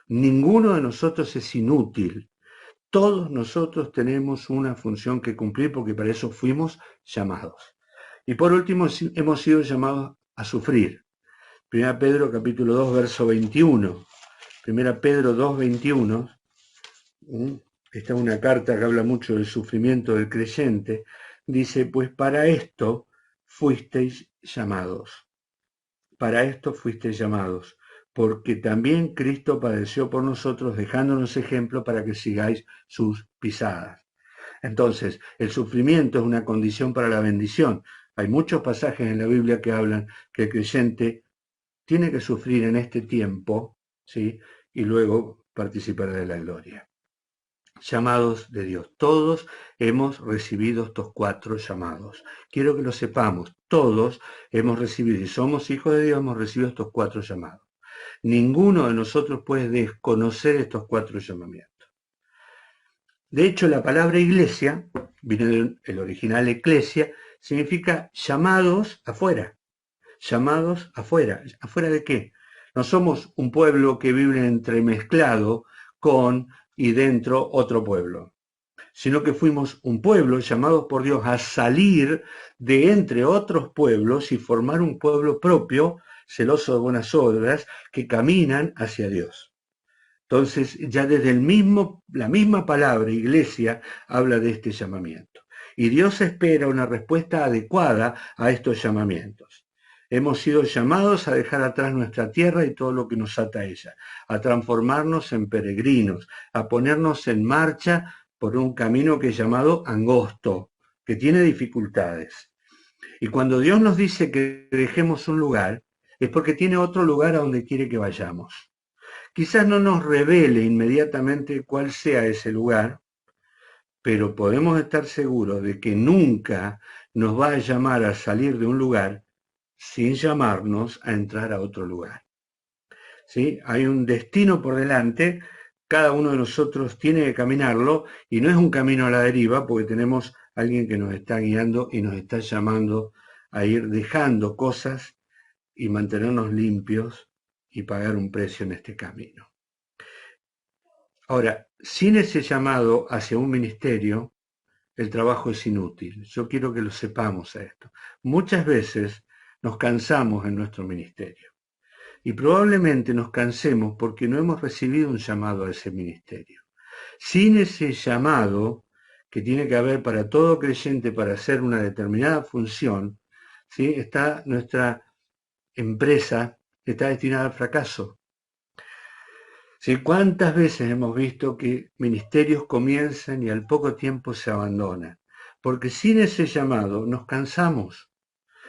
Ninguno de nosotros es inútil. Todos nosotros tenemos una función que cumplir porque para eso fuimos llamados. Y por último, hemos sido llamados a sufrir. 1 Pedro capítulo 2, verso 21. 1 Pedro 2, 21. Esta es una carta que habla mucho del sufrimiento del creyente. Dice, pues para esto fuisteis llamados. Para esto fuisteis llamados, porque también Cristo padeció por nosotros, dejándonos ejemplo para que sigáis sus pisadas. Entonces, el sufrimiento es una condición para la bendición. Hay muchos pasajes en la Biblia que hablan que el creyente tiene que sufrir en este tiempo, ¿sí? Y luego participar de la gloria. Llamados de Dios. Todos hemos recibido estos 4 llamados. Quiero que lo sepamos. Todos hemos recibido, y somos hijos de Dios, hemos recibido estos 4 llamados. Ninguno de nosotros puede desconocer estos 4 llamamientos. De hecho, la palabra iglesia, viene del original eclesia, significa llamados afuera. Llamados afuera. ¿Afuera de qué? No somos un pueblo que vive entremezclado con y dentro otro pueblo, sino que fuimos un pueblo llamados por Dios a salir de entre otros pueblos y formar un pueblo propio, celoso de buenas obras, que caminan hacia Dios. Entonces, ya desde la misma palabra iglesia habla de este llamamiento. Y Dios espera una respuesta adecuada a estos llamamientos. Hemos sido llamados a dejar atrás nuestra tierra y todo lo que nos ata a ella, a transformarnos en peregrinos, a ponernos en marcha por un camino que es llamado angosto, que tiene dificultades. Y cuando Dios nos dice que dejemos un lugar, es porque tiene otro lugar a donde quiere que vayamos. Quizás no nos revele inmediatamente cuál sea ese lugar, pero podemos estar seguros de que nunca nos va a llamar a salir de un lugar sin llamarnos a entrar a otro lugar. ¿Sí? Hay un destino por delante, cada uno de nosotros tiene que caminarlo y no es un camino a la deriva porque tenemos a alguien que nos está guiando y nos está llamando a ir dejando cosas y mantenernos limpios y pagar un precio en este camino. Ahora, sin ese llamado hacia un ministerio, el trabajo es inútil. Yo quiero que lo sepamos a esto. Muchas veces nos cansamos en nuestro ministerio y probablemente nos cansemos porque no hemos recibido un llamado a ese ministerio. Sin ese llamado que tiene que haber para todo creyente para hacer una determinada función, ¿sí? Está nuestra empresa está destinada al fracaso. ¿Sí? ¿Cuántas veces hemos visto que ministerios comienzan y al poco tiempo se abandonan? Porque sin ese llamado nos cansamos.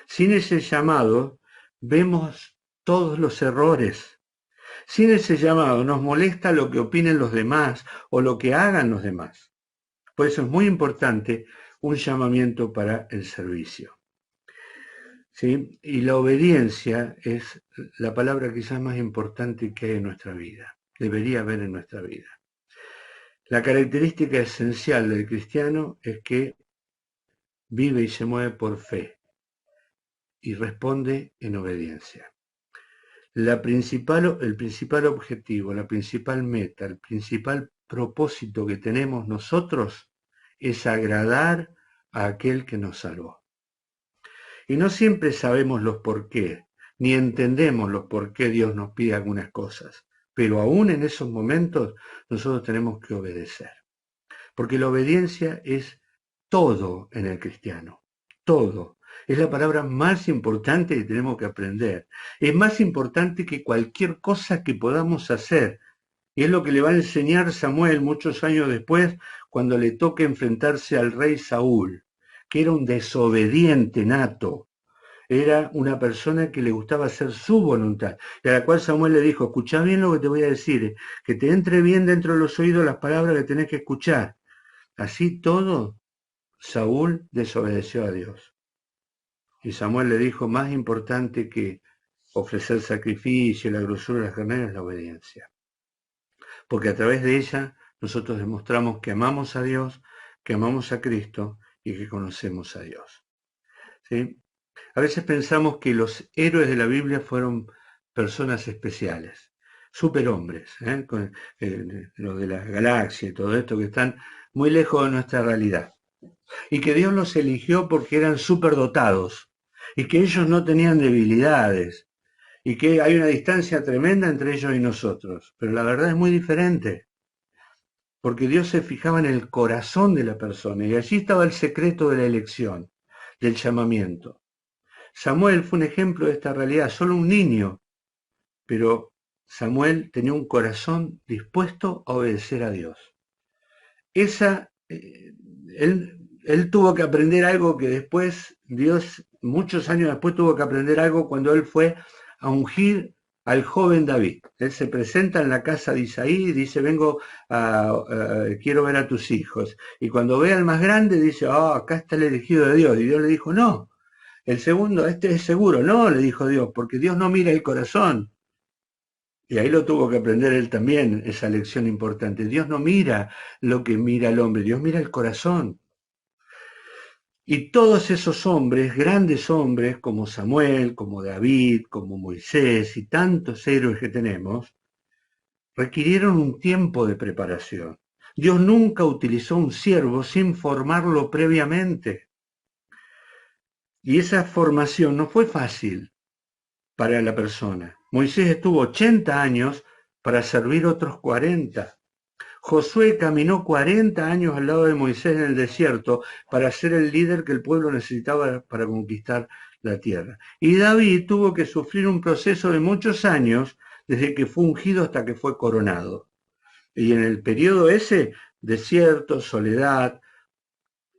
Sin ese llamado vemos todos los errores. Sin ese llamado nos molesta lo que opinen los demás o lo que hagan los demás. Por eso es muy importante un llamamiento para el servicio. ¿Sí? Y la obediencia es la palabra quizás más importante que hay en nuestra vida. Debería haber en nuestra vida. La característica esencial del cristiano es que vive y se mueve por fe y responde en obediencia. El principal objetivo, la principal meta, el principal propósito que tenemos nosotros es agradar a aquel que nos salvó. Y no siempre sabemos los por qué, ni entendemos los por qué Dios nos pide algunas cosas, pero aún en esos momentos nosotros tenemos que obedecer, porque la obediencia es todo en el cristiano, todo. Es la palabra más importante que tenemos que aprender. Es más importante que cualquier cosa que podamos hacer. Y es lo que le va a enseñar Samuel muchos años después, cuando le toque enfrentarse al rey Saúl, que era un desobediente nato. Era una persona que le gustaba hacer su voluntad, y a la cual Samuel le dijo: escuchá bien lo que te voy a decir, que te entre bien dentro de los oídos las palabras que tenés que escuchar. Así todo, Saúl desobedeció a Dios. Y Samuel le dijo: más importante que ofrecer sacrificio y la grosura de las carneras es la obediencia. Porque a través de ella nosotros demostramos que amamos a Dios, que amamos a Cristo y que conocemos a Dios. ¿Sí? A veces pensamos que los héroes de la Biblia fueron personas especiales, superhombres, los de la galaxia y todo esto, que están muy lejos de nuestra realidad. Y que Dios los eligió porque eran superdotados y que ellos no tenían debilidades y que hay una distancia tremenda entre ellos y nosotros. Pero la verdad es muy diferente, porque Dios se fijaba en el corazón de la persona y allí estaba el secreto de la elección, del llamamiento. Samuel fue un ejemplo de esta realidad, solo un niño, pero Samuel tenía un corazón dispuesto a obedecer a Dios. Él tuvo que aprender algo que después, Dios, muchos años después, tuvo que aprender algo cuando él fue a ungir al joven David. Él se presenta en la casa de Isaí y dice: quiero ver a tus hijos. Y cuando ve al más grande dice: acá está el elegido de Dios. Y Dios le dijo: no, el segundo, este es seguro. No, le dijo Dios, porque Dios no mira el corazón. Y ahí lo tuvo que aprender él también, esa lección importante. Dios no mira lo que mira el hombre, Dios mira el corazón. Y todos esos hombres, grandes hombres, como Samuel, como David, como Moisés y tantos héroes que tenemos, requirieron un tiempo de preparación. Dios nunca utilizó un siervo sin formarlo previamente. Y esa formación no fue fácil para la persona. Moisés estuvo 80 años para servir otros 40. Josué caminó 40 años al lado de Moisés en el desierto para ser el líder que el pueblo necesitaba para conquistar la tierra. Y David tuvo que sufrir un proceso de muchos años desde que fue ungido hasta que fue coronado. Y en el periodo ese, desierto, soledad,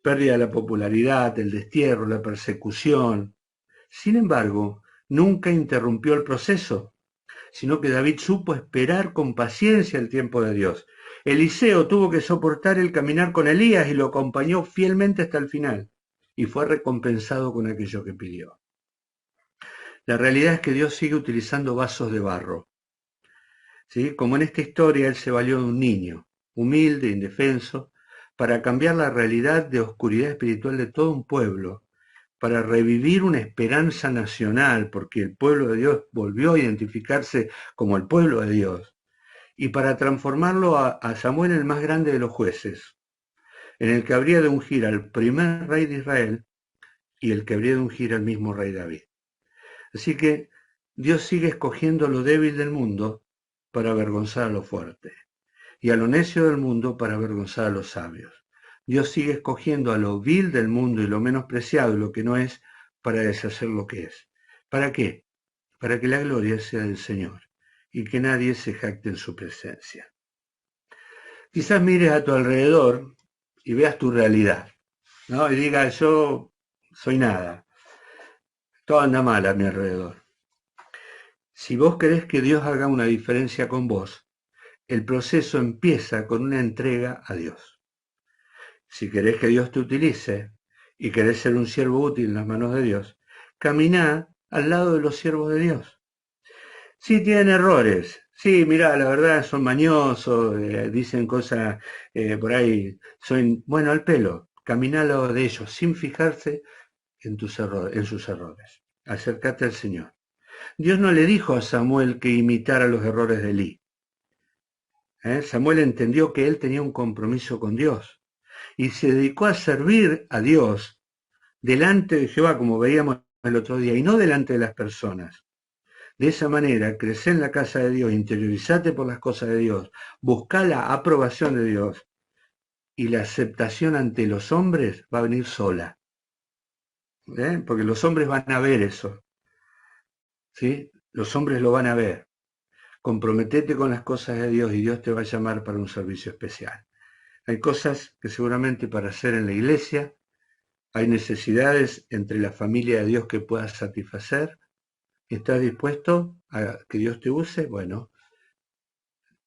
pérdida de la popularidad, el destierro, la persecución. Sin embargo, nunca interrumpió el proceso, sino que David supo esperar con paciencia el tiempo de Dios. Eliseo tuvo que soportar el caminar con Elías y lo acompañó fielmente hasta el final, y fue recompensado con aquello que pidió. La realidad es que Dios sigue utilizando vasos de barro. ¿Sí? Como en esta historia, Él se valió de un niño, humilde, indefenso, para cambiar la realidad de oscuridad espiritual de todo un pueblo, para revivir una esperanza nacional, porque el pueblo de Dios volvió a identificarse como el pueblo de Dios, y para transformarlo a Samuel en el más grande de los jueces, en el que habría de ungir al primer rey de Israel y el que habría de ungir al mismo rey David. Así que Dios sigue escogiendo lo débil del mundo para avergonzar a lo fuerte, y a lo necio del mundo para avergonzar a los sabios. Dios sigue escogiendo a lo vil del mundo y lo menospreciado y lo que no es para deshacer lo que es. ¿Para qué? Para que la gloria sea del Señor y que nadie se jacte en su presencia. Quizás mires a tu alrededor y veas tu realidad, ¿no? Y digas: yo soy nada, todo anda mal a mi alrededor. Si vos querés que Dios haga una diferencia con vos, el proceso empieza con una entrega a Dios. Si querés que Dios te utilice y querés ser un siervo útil en las manos de Dios, caminá al lado de los siervos de Dios. Sí, tienen errores. Sí, mirá, la verdad son mañosos, dicen cosas por ahí, son, bueno, al pelo. Caminá al lado de ellos sin fijarse en sus errores. Acércate al Señor. Dios no le dijo a Samuel que imitara los errores de Elí. Samuel entendió que él tenía un compromiso con Dios. y se dedicó a servir a Dios delante de Jehová, como veíamos el otro día, y no delante de las personas. De esa manera, crecé en la casa de Dios, interiorizate por las cosas de Dios, buscá la aprobación de Dios, y la aceptación ante los hombres va a venir sola, porque los hombres van a ver eso, ¿sí? Los hombres lo van a ver. Comprometete con las cosas de Dios y Dios te va a llamar para un servicio especial. Hay cosas que seguramente para hacer en la iglesia, hay necesidades entre la familia de Dios que puedas satisfacer. ¿Estás dispuesto a que Dios te use? Bueno,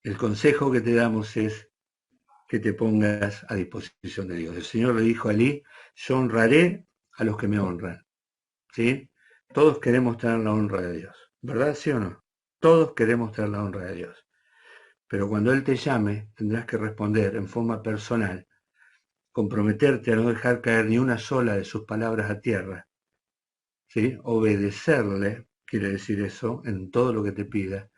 el consejo que te damos es que te pongas a disposición de Dios. El Señor le dijo a Elí, yo honraré a los que me honran, ¿sí? Todos queremos tener la honra de Dios, ¿verdad? ¿Sí o no? Todos queremos tener la honra de Dios. Pero cuando Él te llame, tendrás que responder en forma personal, comprometerte a no dejar caer ni una sola de sus palabras a tierra, ¿sí? Obedecerle, quiere decir eso, en todo lo que te pida,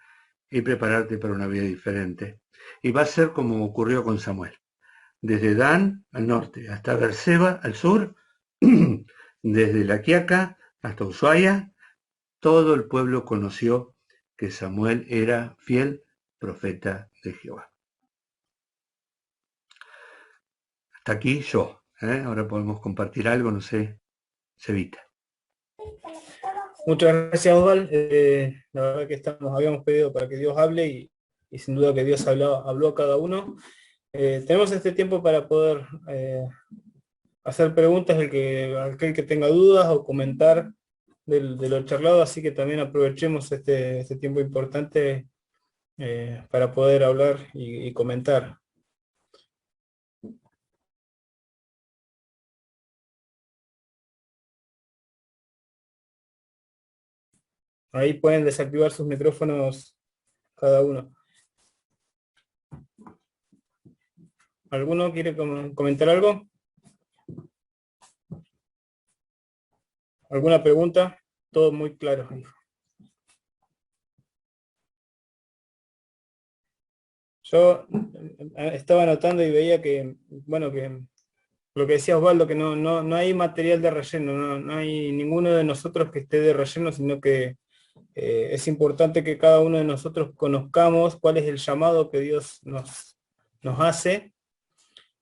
y prepararte para una vida diferente. Y va a ser como ocurrió con Samuel. Desde Dan al norte hasta Beerseba al sur, desde La Quiaca hasta Ushuaia, todo el pueblo conoció que Samuel era fiel profeta de Jehová. Hasta aquí yo. Ahora podemos compartir algo, no sé, Cevita. Muchas gracias, Osval. La verdad que habíamos pedido para que Dios hable y sin duda que Dios habló a cada uno. Tenemos este tiempo para poder hacer preguntas aquel que tenga dudas o comentar de lo charlado, así que también aprovechemos este tiempo importante para poder hablar y comentar. Ahí pueden desactivar sus micrófonos cada uno. ¿Alguno quiere comentar algo? ¿Alguna pregunta? Todo muy claro. Yo estaba anotando y veía que, bueno, que lo que decía Osvaldo, que no hay material de relleno, no hay ninguno de nosotros que esté de relleno, sino que es importante que cada uno de nosotros conozcamos cuál es el llamado que Dios nos hace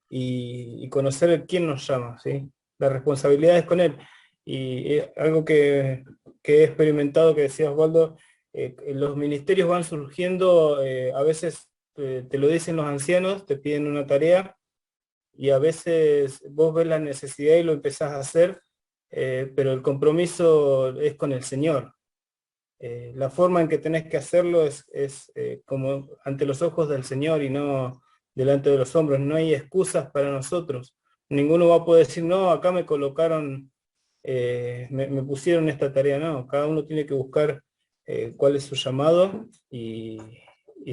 y conocer quién nos llama, ¿sí? La responsabilidad es con Él. Y algo que he experimentado, que decía Osvaldo, los ministerios van surgiendo, a veces te lo dicen los ancianos, te piden una tarea, y a veces vos ves la necesidad y lo empezás a hacer, pero el compromiso es con el Señor. La forma en que tenés que hacerlo es como ante los ojos del Señor y no delante de los hombros. No hay excusas para nosotros. Ninguno va a poder decir, no, acá me colocaron, me pusieron esta tarea. No, cada uno tiene que buscar cuál es su llamado y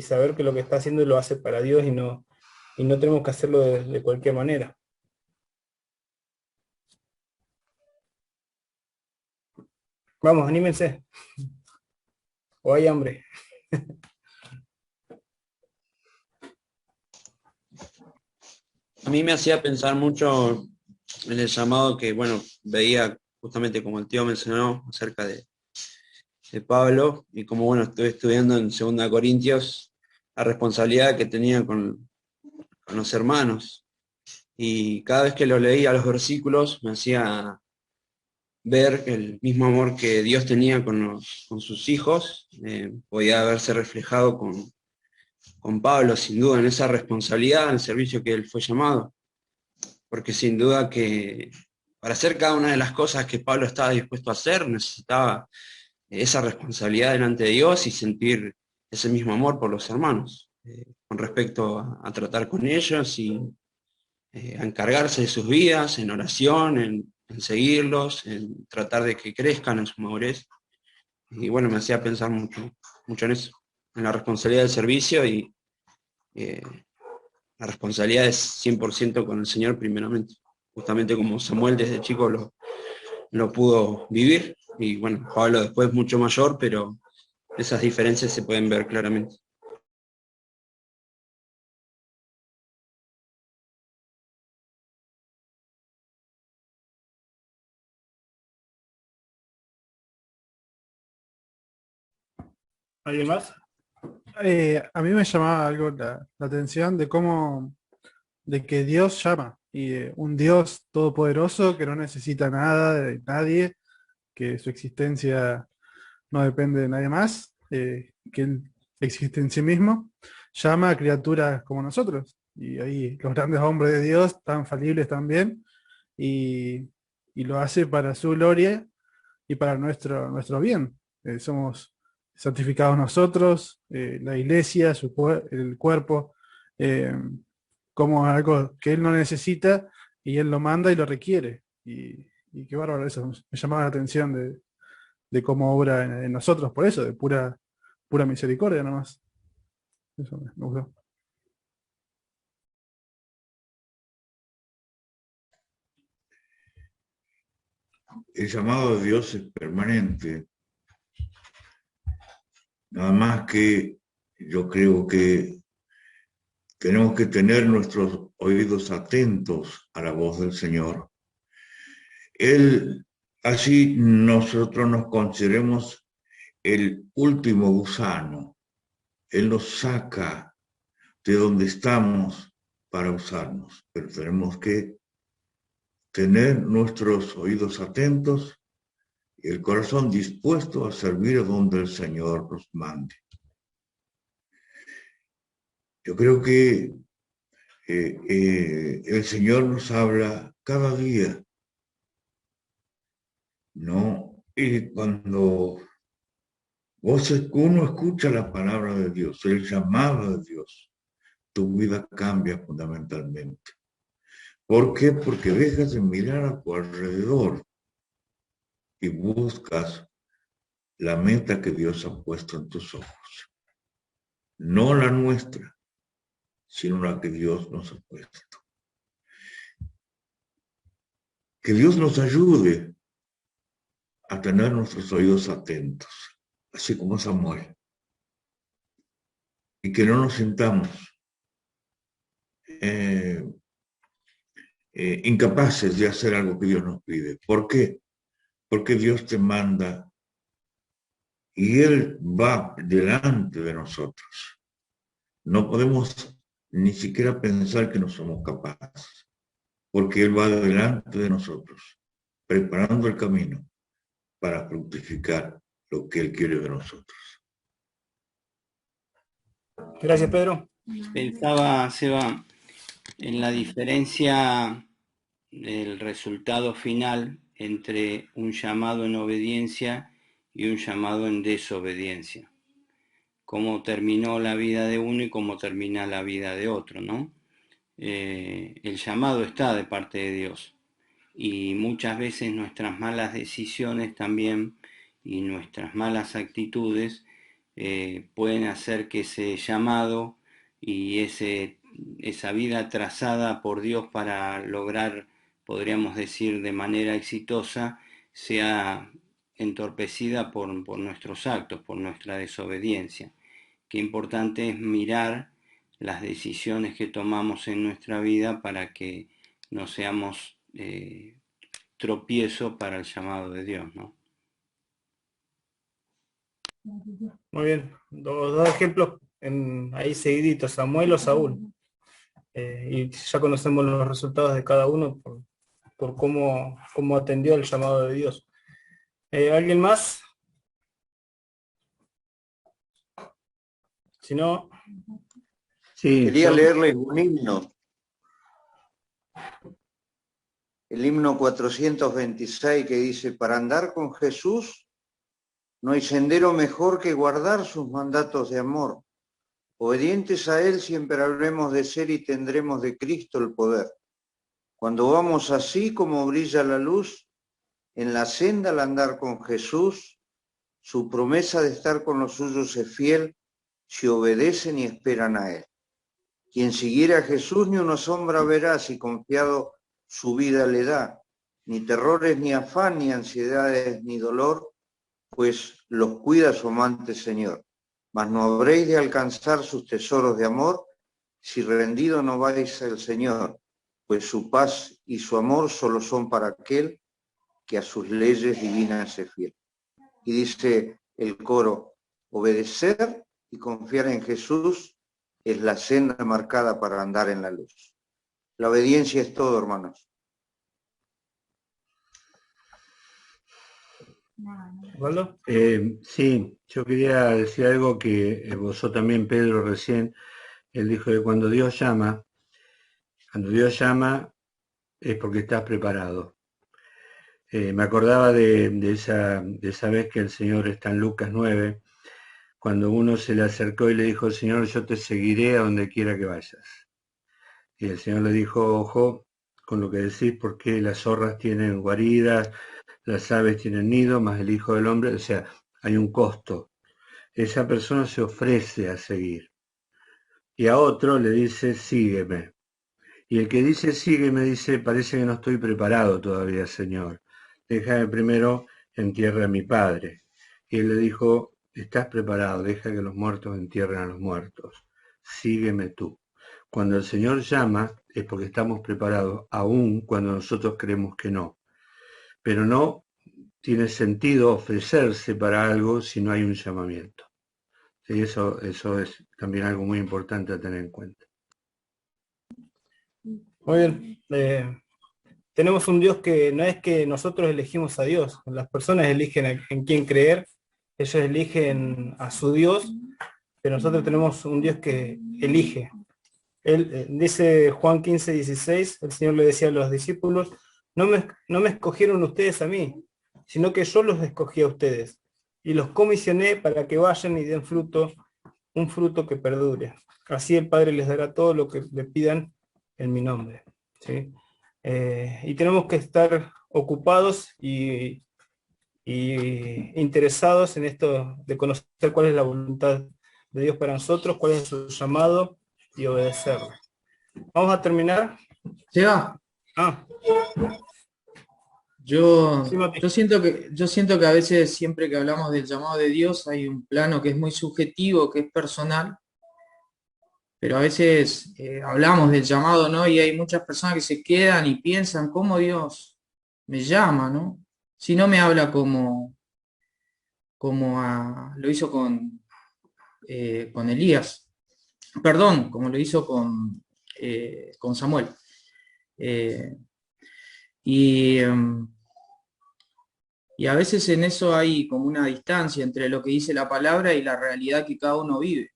saber que lo que está haciendo lo hace para Dios y no tenemos que hacerlo de cualquier manera. Vamos, anímense. O hay hambre. A mí me hacía pensar mucho en el llamado que, bueno, veía justamente como el tío mencionó acerca de Pablo, y como, bueno, estoy estudiando en 2 Corintios, la responsabilidad que tenía con los hermanos. Y cada vez que lo leía los versículos me hacía ver el mismo amor que Dios tenía con sus hijos, podía verse reflejado con Pablo, sin duda, en esa responsabilidad, en el servicio que él fue llamado. Porque sin duda que para hacer cada una de las cosas que Pablo estaba dispuesto a hacer, necesitaba esa responsabilidad delante de Dios y sentir ese mismo amor por los hermanos, con respecto a tratar con ellos y a encargarse de sus vidas en oración, en seguirlos, en tratar de que crezcan en su madurez. Y bueno, me hacía pensar mucho en eso, en la responsabilidad del servicio y la responsabilidad es 100% con el Señor primeramente. Justamente como Samuel desde chico lo pudo vivir, y bueno, Pablo después mucho mayor, pero esas diferencias se pueden ver claramente. ¿Alguien más? A mí me llamaba algo la atención de que Dios llama, y un Dios todopoderoso que no necesita nada de nadie, que su existencia no depende de nadie más, que Él existe en sí mismo, llama a criaturas como nosotros. Y ahí los grandes hombres de Dios, tan falibles también, y, y lo hace para su gloria y para nuestro bien. Somos santificados nosotros, la iglesia, el cuerpo, eh, como algo que Él no necesita y Él lo manda y lo requiere. Y qué bárbaro eso, me llamaba la atención de cómo obra en nosotros, por eso, de pura misericordia nomás. Eso me gustó. El llamado de Dios es permanente. Nada más que yo creo que tenemos que tener nuestros oídos atentos a la voz del Señor. Así nosotros nos consideremos el último gusano. Él nos saca de donde estamos para usarnos, pero tenemos que tener nuestros oídos atentos y el corazón dispuesto a servir a donde el Señor nos mande. Yo creo que el Señor nos habla cada día, ¿no? Y cuando uno escucha la palabra de Dios, el llamado de Dios, tu vida cambia fundamentalmente. ¿Por qué? Porque dejas de mirar a tu alrededor y buscas la meta que Dios ha puesto en tus ojos. No la nuestra, sino la que Dios nos ha puesto. Que Dios nos ayude a tener nuestros oídos atentos, así como Samuel. Y que no nos sintamos incapaces de hacer algo que Dios nos pide. ¿Por qué? Porque Dios te manda y Él va delante de nosotros. No podemos ni siquiera pensar que no somos capaces, porque Él va delante de nosotros, preparando el camino para fructificar lo que Él quiere de nosotros. Gracias, Pedro. Pensaba, Seba, en la diferencia del resultado final entre un llamado en obediencia y un llamado en desobediencia. Cómo terminó la vida de uno y cómo termina la vida de otro, ¿no? El llamado está de parte de Dios y muchas veces nuestras malas decisiones también y nuestras malas actitudes pueden hacer que ese llamado y esa vida trazada por Dios para lograr, podríamos decir, de manera exitosa, sea entorpecida por nuestros actos, por nuestra desobediencia. Qué importante es mirar las decisiones que tomamos en nuestra vida para que no seamos tropiezo para el llamado de Dios, ¿no? Muy bien. Dos ejemplos ahí seguiditos, Samuel o Saúl. Y ya conocemos los resultados de cada uno por cómo atendió el llamado de Dios. ¿Alguien más? Si no... Sí, Quería leerles un himno. El himno 426 que dice: para andar con Jesús no hay sendero mejor que guardar sus mandatos de amor. Obedientes a Él siempre habremos de ser y tendremos de Cristo el poder. Cuando vamos así como brilla la luz, en la senda al andar con Jesús, su promesa de estar con los suyos es fiel si obedecen y esperan a Él. Quien siguiera a Jesús ni una sombra verá si confiado su vida le da, ni terrores, ni afán, ni ansiedades, ni dolor, pues los cuida su amante Señor. Mas no habréis de alcanzar sus tesoros de amor si rendido no vais al Señor, pues su paz y su amor solo son para aquel que a sus leyes divinas es fiel. Y dice el coro: Obedecer y confiar en Jesús es la senda marcada para andar en la luz. La obediencia es todo, hermanos. ¿Osvaldo? Sí, yo quería decir algo que esbozó también Pedro recién. Él dijo que cuando Dios llama es porque estás preparado. Me acordaba de esa vez que el Señor está en Lucas 9, cuando uno se le acercó y le dijo, Señor, yo te seguiré a donde quiera que vayas. Y el Señor le dijo, ojo con lo que decís, porque las zorras tienen guaridas, las aves tienen nido, más el Hijo del Hombre, o sea, hay un costo. Esa persona se ofrece a seguir. Y a otro le dice, sígueme. Y el que dice, sígueme, dice, parece que no estoy preparado todavía, Señor. Déjame primero entierre a mi padre. Y él le dijo, estás preparado, deja que los muertos entierren a los muertos. Sígueme tú. Cuando el Señor llama es porque estamos preparados, aun cuando nosotros creemos que no. Pero no tiene sentido ofrecerse para algo si no hay un llamamiento. Sí, eso es también algo muy importante a tener en cuenta. Muy bien. Tenemos un Dios que no es que nosotros elegimos a Dios, las personas eligen en quién creer, ellos eligen a su Dios, pero nosotros tenemos un Dios que elige. Él, dice Juan 15:16, el Señor le decía a los discípulos, no me escogieron ustedes a mí, sino que yo los escogí a ustedes, y los comisioné para que vayan y den fruto, un fruto que perdure. Así el Padre les dará todo lo que le pidan en mi nombre. ¿Sí? Y tenemos que estar ocupados y interesados en esto de conocer cuál es la voluntad de Dios para nosotros, cuál es su llamado y obedecerlo. Vamos a terminar. Seba, Sí, Mati. yo siento que a veces siempre que hablamos del llamado de Dios hay un plano que es muy subjetivo, que es personal, pero a veces hablamos del llamado, ¿no? Y hay muchas personas que se quedan y piensan, ¿cómo Dios me llama, ¿no? Si no me habla como lo hizo con Elías, perdón, como lo hizo con Samuel. Y a veces en eso hay como una distancia entre lo que dice la palabra y la realidad que cada uno vive.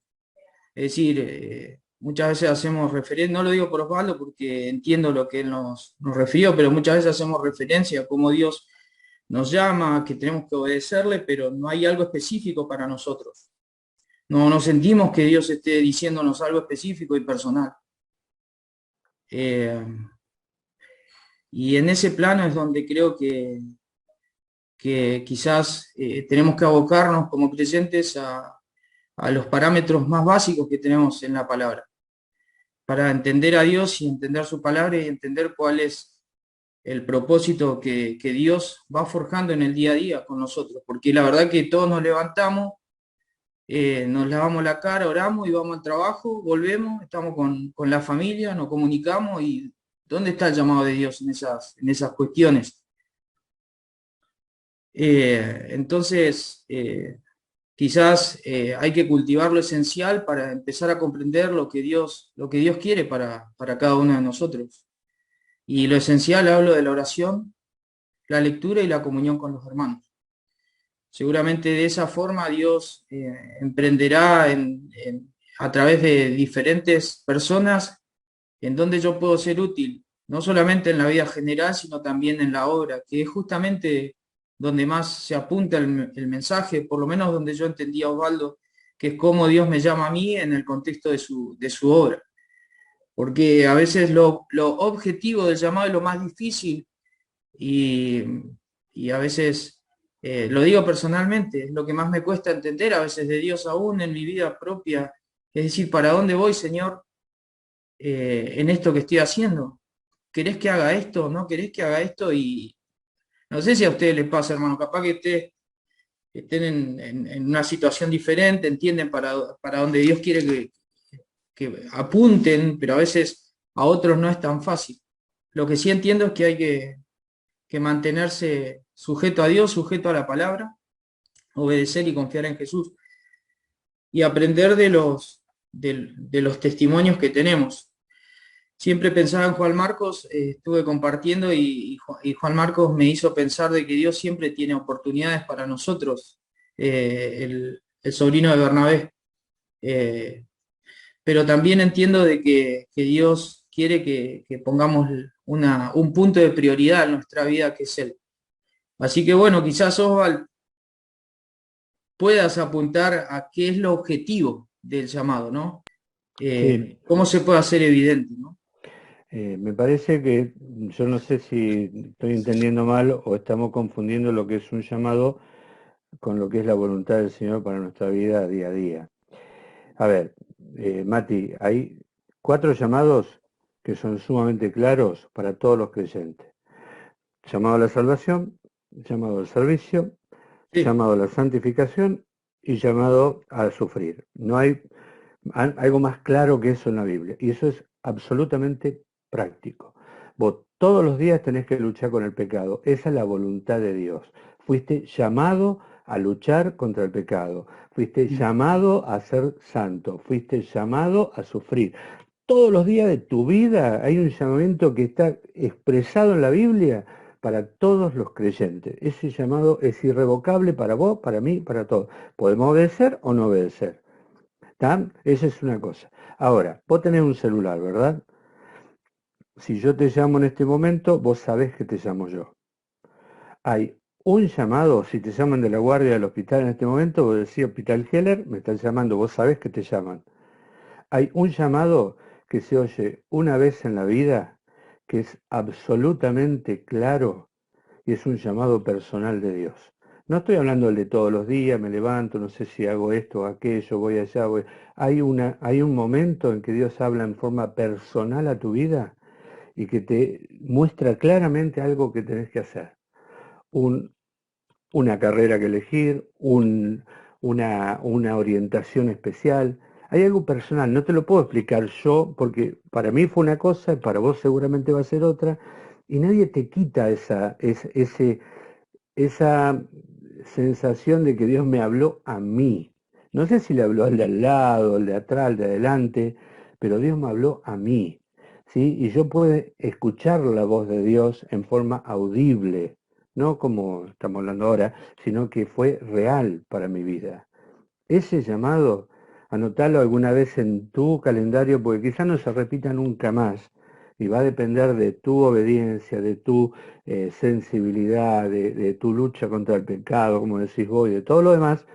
Es decir, muchas veces hacemos referencia, no lo digo por Osvaldo porque entiendo lo que él nos refirió, pero muchas veces hacemos referencia a cómo Dios nos llama, que tenemos que obedecerle, pero no hay algo específico para nosotros. No sentimos que Dios esté diciéndonos algo específico y personal. Y en ese plano es donde creo que quizás tenemos que abocarnos como creyentes a los parámetros más básicos que tenemos en la palabra, para entender a Dios y entender su palabra y entender cuál es el propósito que Dios va forjando en el día a día con nosotros, porque la verdad que todos nos levantamos, nos lavamos la cara, oramos y vamos al trabajo, volvemos, estamos con la familia, nos comunicamos y ¿dónde está el llamado de Dios en esas cuestiones? Entonces, quizás hay que cultivar lo esencial para empezar a comprender lo que Dios quiere para cada uno de nosotros. Y lo esencial, hablo de la oración, la lectura y la comunión con los hermanos. Seguramente de esa forma Dios emprenderá a través de diferentes personas en donde yo puedo ser útil, no solamente en la vida general, sino también en la obra, que es justamente donde más se apunta el mensaje, por lo menos donde yo entendía, Osvaldo, que es cómo Dios me llama a mí en el contexto de su obra. Porque a veces lo objetivo del llamado es lo más difícil y a veces, lo digo personalmente, es lo que más me cuesta entender a veces de Dios aún en mi vida propia. Es decir, ¿para dónde voy, Señor, en esto que estoy haciendo? ¿Querés que haga esto? ¿No querés que haga esto? Y no sé si a ustedes les pasa, hermano, capaz que estén en una situación diferente, entienden para dónde Dios quiere que apunten, pero a veces a otros no es tan fácil. Lo que sí entiendo es que hay que mantenerse sujeto a Dios, sujeto a la palabra, obedecer y confiar en Jesús. y aprender de los testimonios que tenemos. Siempre pensaba en Juan Marcos, estuve compartiendo y Juan Marcos me hizo pensar de que Dios siempre tiene oportunidades para nosotros, el sobrino de Bernabé. Pero también entiendo de que Dios quiere que pongamos un punto de prioridad en nuestra vida, que es Él. Así que bueno, quizás Osval puedas apuntar a qué es lo objetivo del llamado, ¿no? Sí. ¿Cómo se puede hacer evidente, ¿no? Me parece que, yo no sé si estoy entendiendo mal o estamos confundiendo lo que es un llamado con lo que es la voluntad del Señor para nuestra vida día a día. A ver, Mati, hay 4 llamados que son sumamente claros para todos los creyentes. Llamado a la salvación, llamado al servicio, Sí. llamado a la santificación y llamado a sufrir. No hay algo más claro que eso en la Biblia. Y eso es absolutamente práctico. Vos todos los días tenés que luchar con el pecado. Esa es la voluntad de Dios. Fuiste llamado a luchar contra el pecado. Fuiste llamado a ser santo. Fuiste llamado a sufrir. Todos los días de tu vida hay un llamamiento que está expresado en la Biblia para todos los creyentes. Ese llamado es irrevocable para vos, para mí, para todos. Podemos obedecer o no obedecer. ¿Está? Esa es una cosa. Ahora, vos tenés un celular, ¿verdad? Si yo te llamo en este momento, vos sabés que te llamo yo. Hay un llamado, si te llaman de la guardia del hospital en este momento, vos decís Hospital Heller, me están llamando, vos sabés que te llaman. Hay un llamado que se oye una vez en la vida, que es absolutamente claro, y es un llamado personal de Dios. No estoy hablando del de todos los días, me levanto, no sé si hago esto o aquello, voy allá, voy. Hay un momento en que Dios habla en forma personal a tu vida y que te muestra claramente algo que tenés que hacer. Una carrera que elegir, una orientación especial. Hay algo personal, no te lo puedo explicar yo, porque para mí fue una cosa y para vos seguramente va a ser otra, y nadie te quita esa sensación de que Dios me habló a mí. No sé si le habló al de al lado, al de atrás, al de adelante, pero Dios me habló a mí, ¿sí? Y yo puedo escuchar la voz de Dios en forma audible, no como estamos hablando ahora, sino que fue real para mi vida. Ese llamado, anotalo alguna vez en tu calendario, porque quizás no se repita nunca más, y va a depender de tu obediencia, de tu sensibilidad, de tu lucha contra el pecado, como decís vos, y de todo lo demás.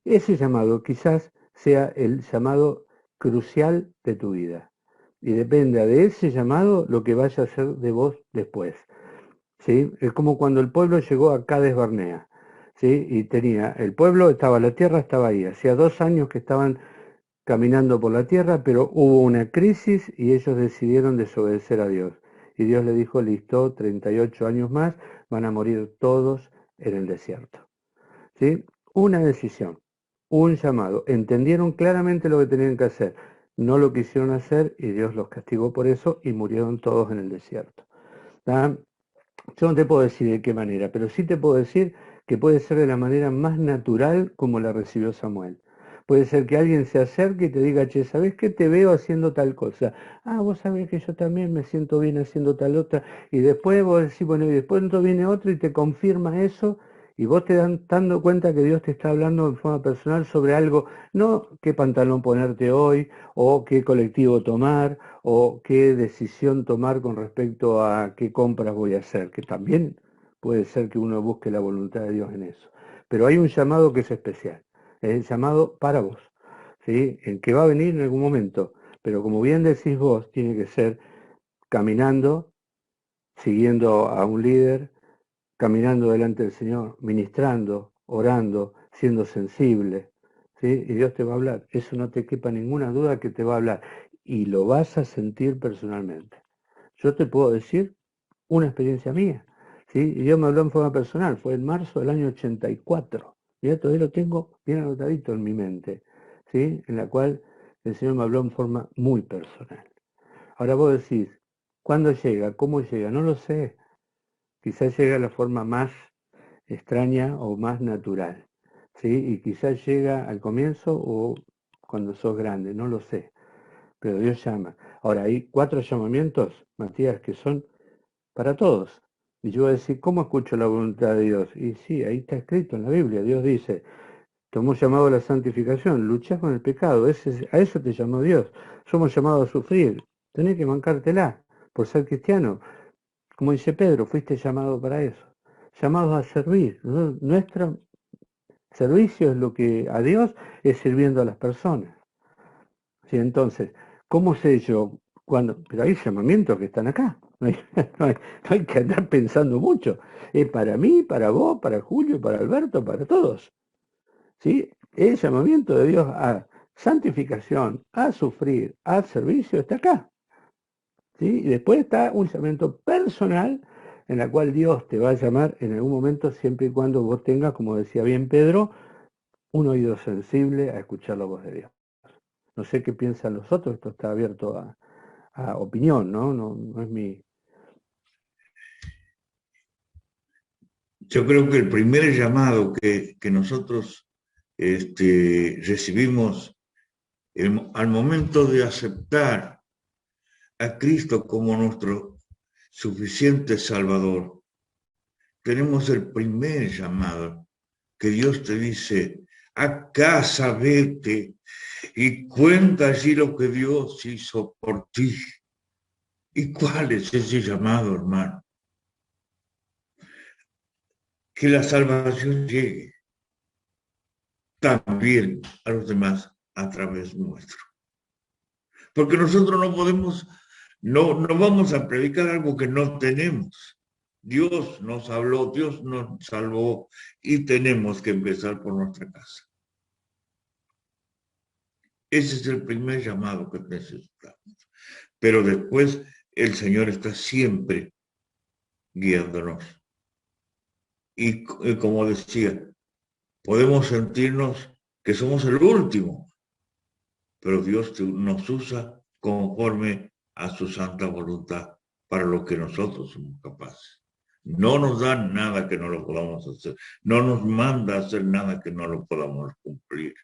Ese llamado quizás sea el llamado crucial de tu vida. Y dependa de ese llamado lo que vaya a ser de vos después. ¿Sí? Es como cuando el pueblo llegó a Cades Barnea. ¿Sí? Y el pueblo la tierra estaba ahí. Hacía 2 años que estaban caminando por la tierra, pero hubo una crisis y ellos decidieron desobedecer a Dios. Y Dios le dijo, listo, 38 años más, van a morir todos en el desierto. ¿Sí? Una decisión, un llamado. Entendieron claramente lo que tenían que hacer. No lo quisieron hacer y Dios los castigó por eso y murieron todos en el desierto. ¿Tá? Yo no te puedo decir de qué manera, pero sí te puedo decir que puede ser de la manera más natural como la recibió Samuel. Puede ser que alguien se acerque y te diga, che, ¿sabés qué? Te veo haciendo tal cosa. Ah, vos sabés que yo también me siento bien haciendo tal otra. Y después vos decís, bueno, y después viene otro y te confirma eso. Y vos te dando cuenta que Dios te está hablando en forma personal sobre algo, no qué pantalón ponerte hoy, o qué colectivo tomar, o qué decisión tomar con respecto a qué compras voy a hacer, que también puede ser que uno busque la voluntad de Dios en eso. Pero hay un llamado que es especial, es el llamado para vos, ¿sí? El que va a venir en algún momento, pero como bien decís vos, tiene que ser caminando, siguiendo a un líder, caminando delante del Señor, ministrando, orando, siendo sensible, ¿sí? Y Dios te va a hablar. Eso no te quepa ninguna duda que te va a hablar. Y lo vas a sentir personalmente. Yo te puedo decir una experiencia mía, ¿sí? Y Dios me habló en forma personal. Fue en marzo del año 84. Mirá, todavía lo tengo bien anotadito en mi mente, ¿sí? En la cual el Señor me habló en forma muy personal. Ahora vos decís, ¿cuándo llega? ¿Cómo llega? No lo sé. Quizás llega de la forma más extraña o más natural, ¿sí? Y quizás llega al comienzo o cuando sos grande, no lo sé, pero Dios llama. Ahora, hay 4 llamamientos, Matías, que son para todos. Y yo voy a decir, ¿cómo escucho la voluntad de Dios? Y sí, ahí está escrito en la Biblia, Dios dice, te hemos llamado a la santificación, luchás con el pecado, a eso te llamó Dios. Somos llamados a sufrir, tenés que bancártela por ser cristiano. Como dice Pedro, fuiste llamado para eso, llamados a servir. Nuestro servicio es lo que a Dios es sirviendo a las personas. ¿Sí? Entonces, ¿cómo sé yo cuando? Pero hay llamamientos que están acá, no hay que andar pensando mucho. Es para mí, para vos, para Julio, para Alberto, para todos. ¿Sí? El llamamiento de Dios a santificación, a sufrir, al servicio, está acá. ¿Sí? Y después está un llamamiento personal en la cual Dios te va a llamar en algún momento siempre y cuando vos tengas, como decía bien Pedro, un oído sensible a escuchar la voz de Dios. No sé qué piensan los otros, esto está abierto a opinión, ¿no? No es mi... Yo creo que el primer llamado que nosotros recibimos al momento de aceptar a Cristo como nuestro suficiente Salvador, tenemos el primer llamado, que Dios te dice, a casa vete y cuenta allí lo que Dios hizo por ti. ¿Y cuál es ese llamado, hermano? Que la salvación llegue también a los demás a través nuestro. Porque nosotros no podemos, no vamos a predicar algo que no tenemos. Dios nos habló, Dios nos salvó y tenemos que empezar por nuestra casa. Ese es el primer llamado que necesitamos. Pero después el Señor está siempre guiándonos. Y como decía, podemos sentirnos que somos el último, pero Dios nos usa conforme a su santa voluntad para lo que nosotros somos capaces. No nos da nada que no lo podamos hacer, no nos manda a hacer nada que no lo podamos cumplir.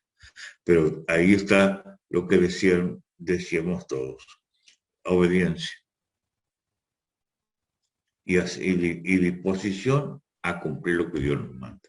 Pero ahí está lo que decíamos todos, obediencia y disposición a cumplir lo que Dios nos manda.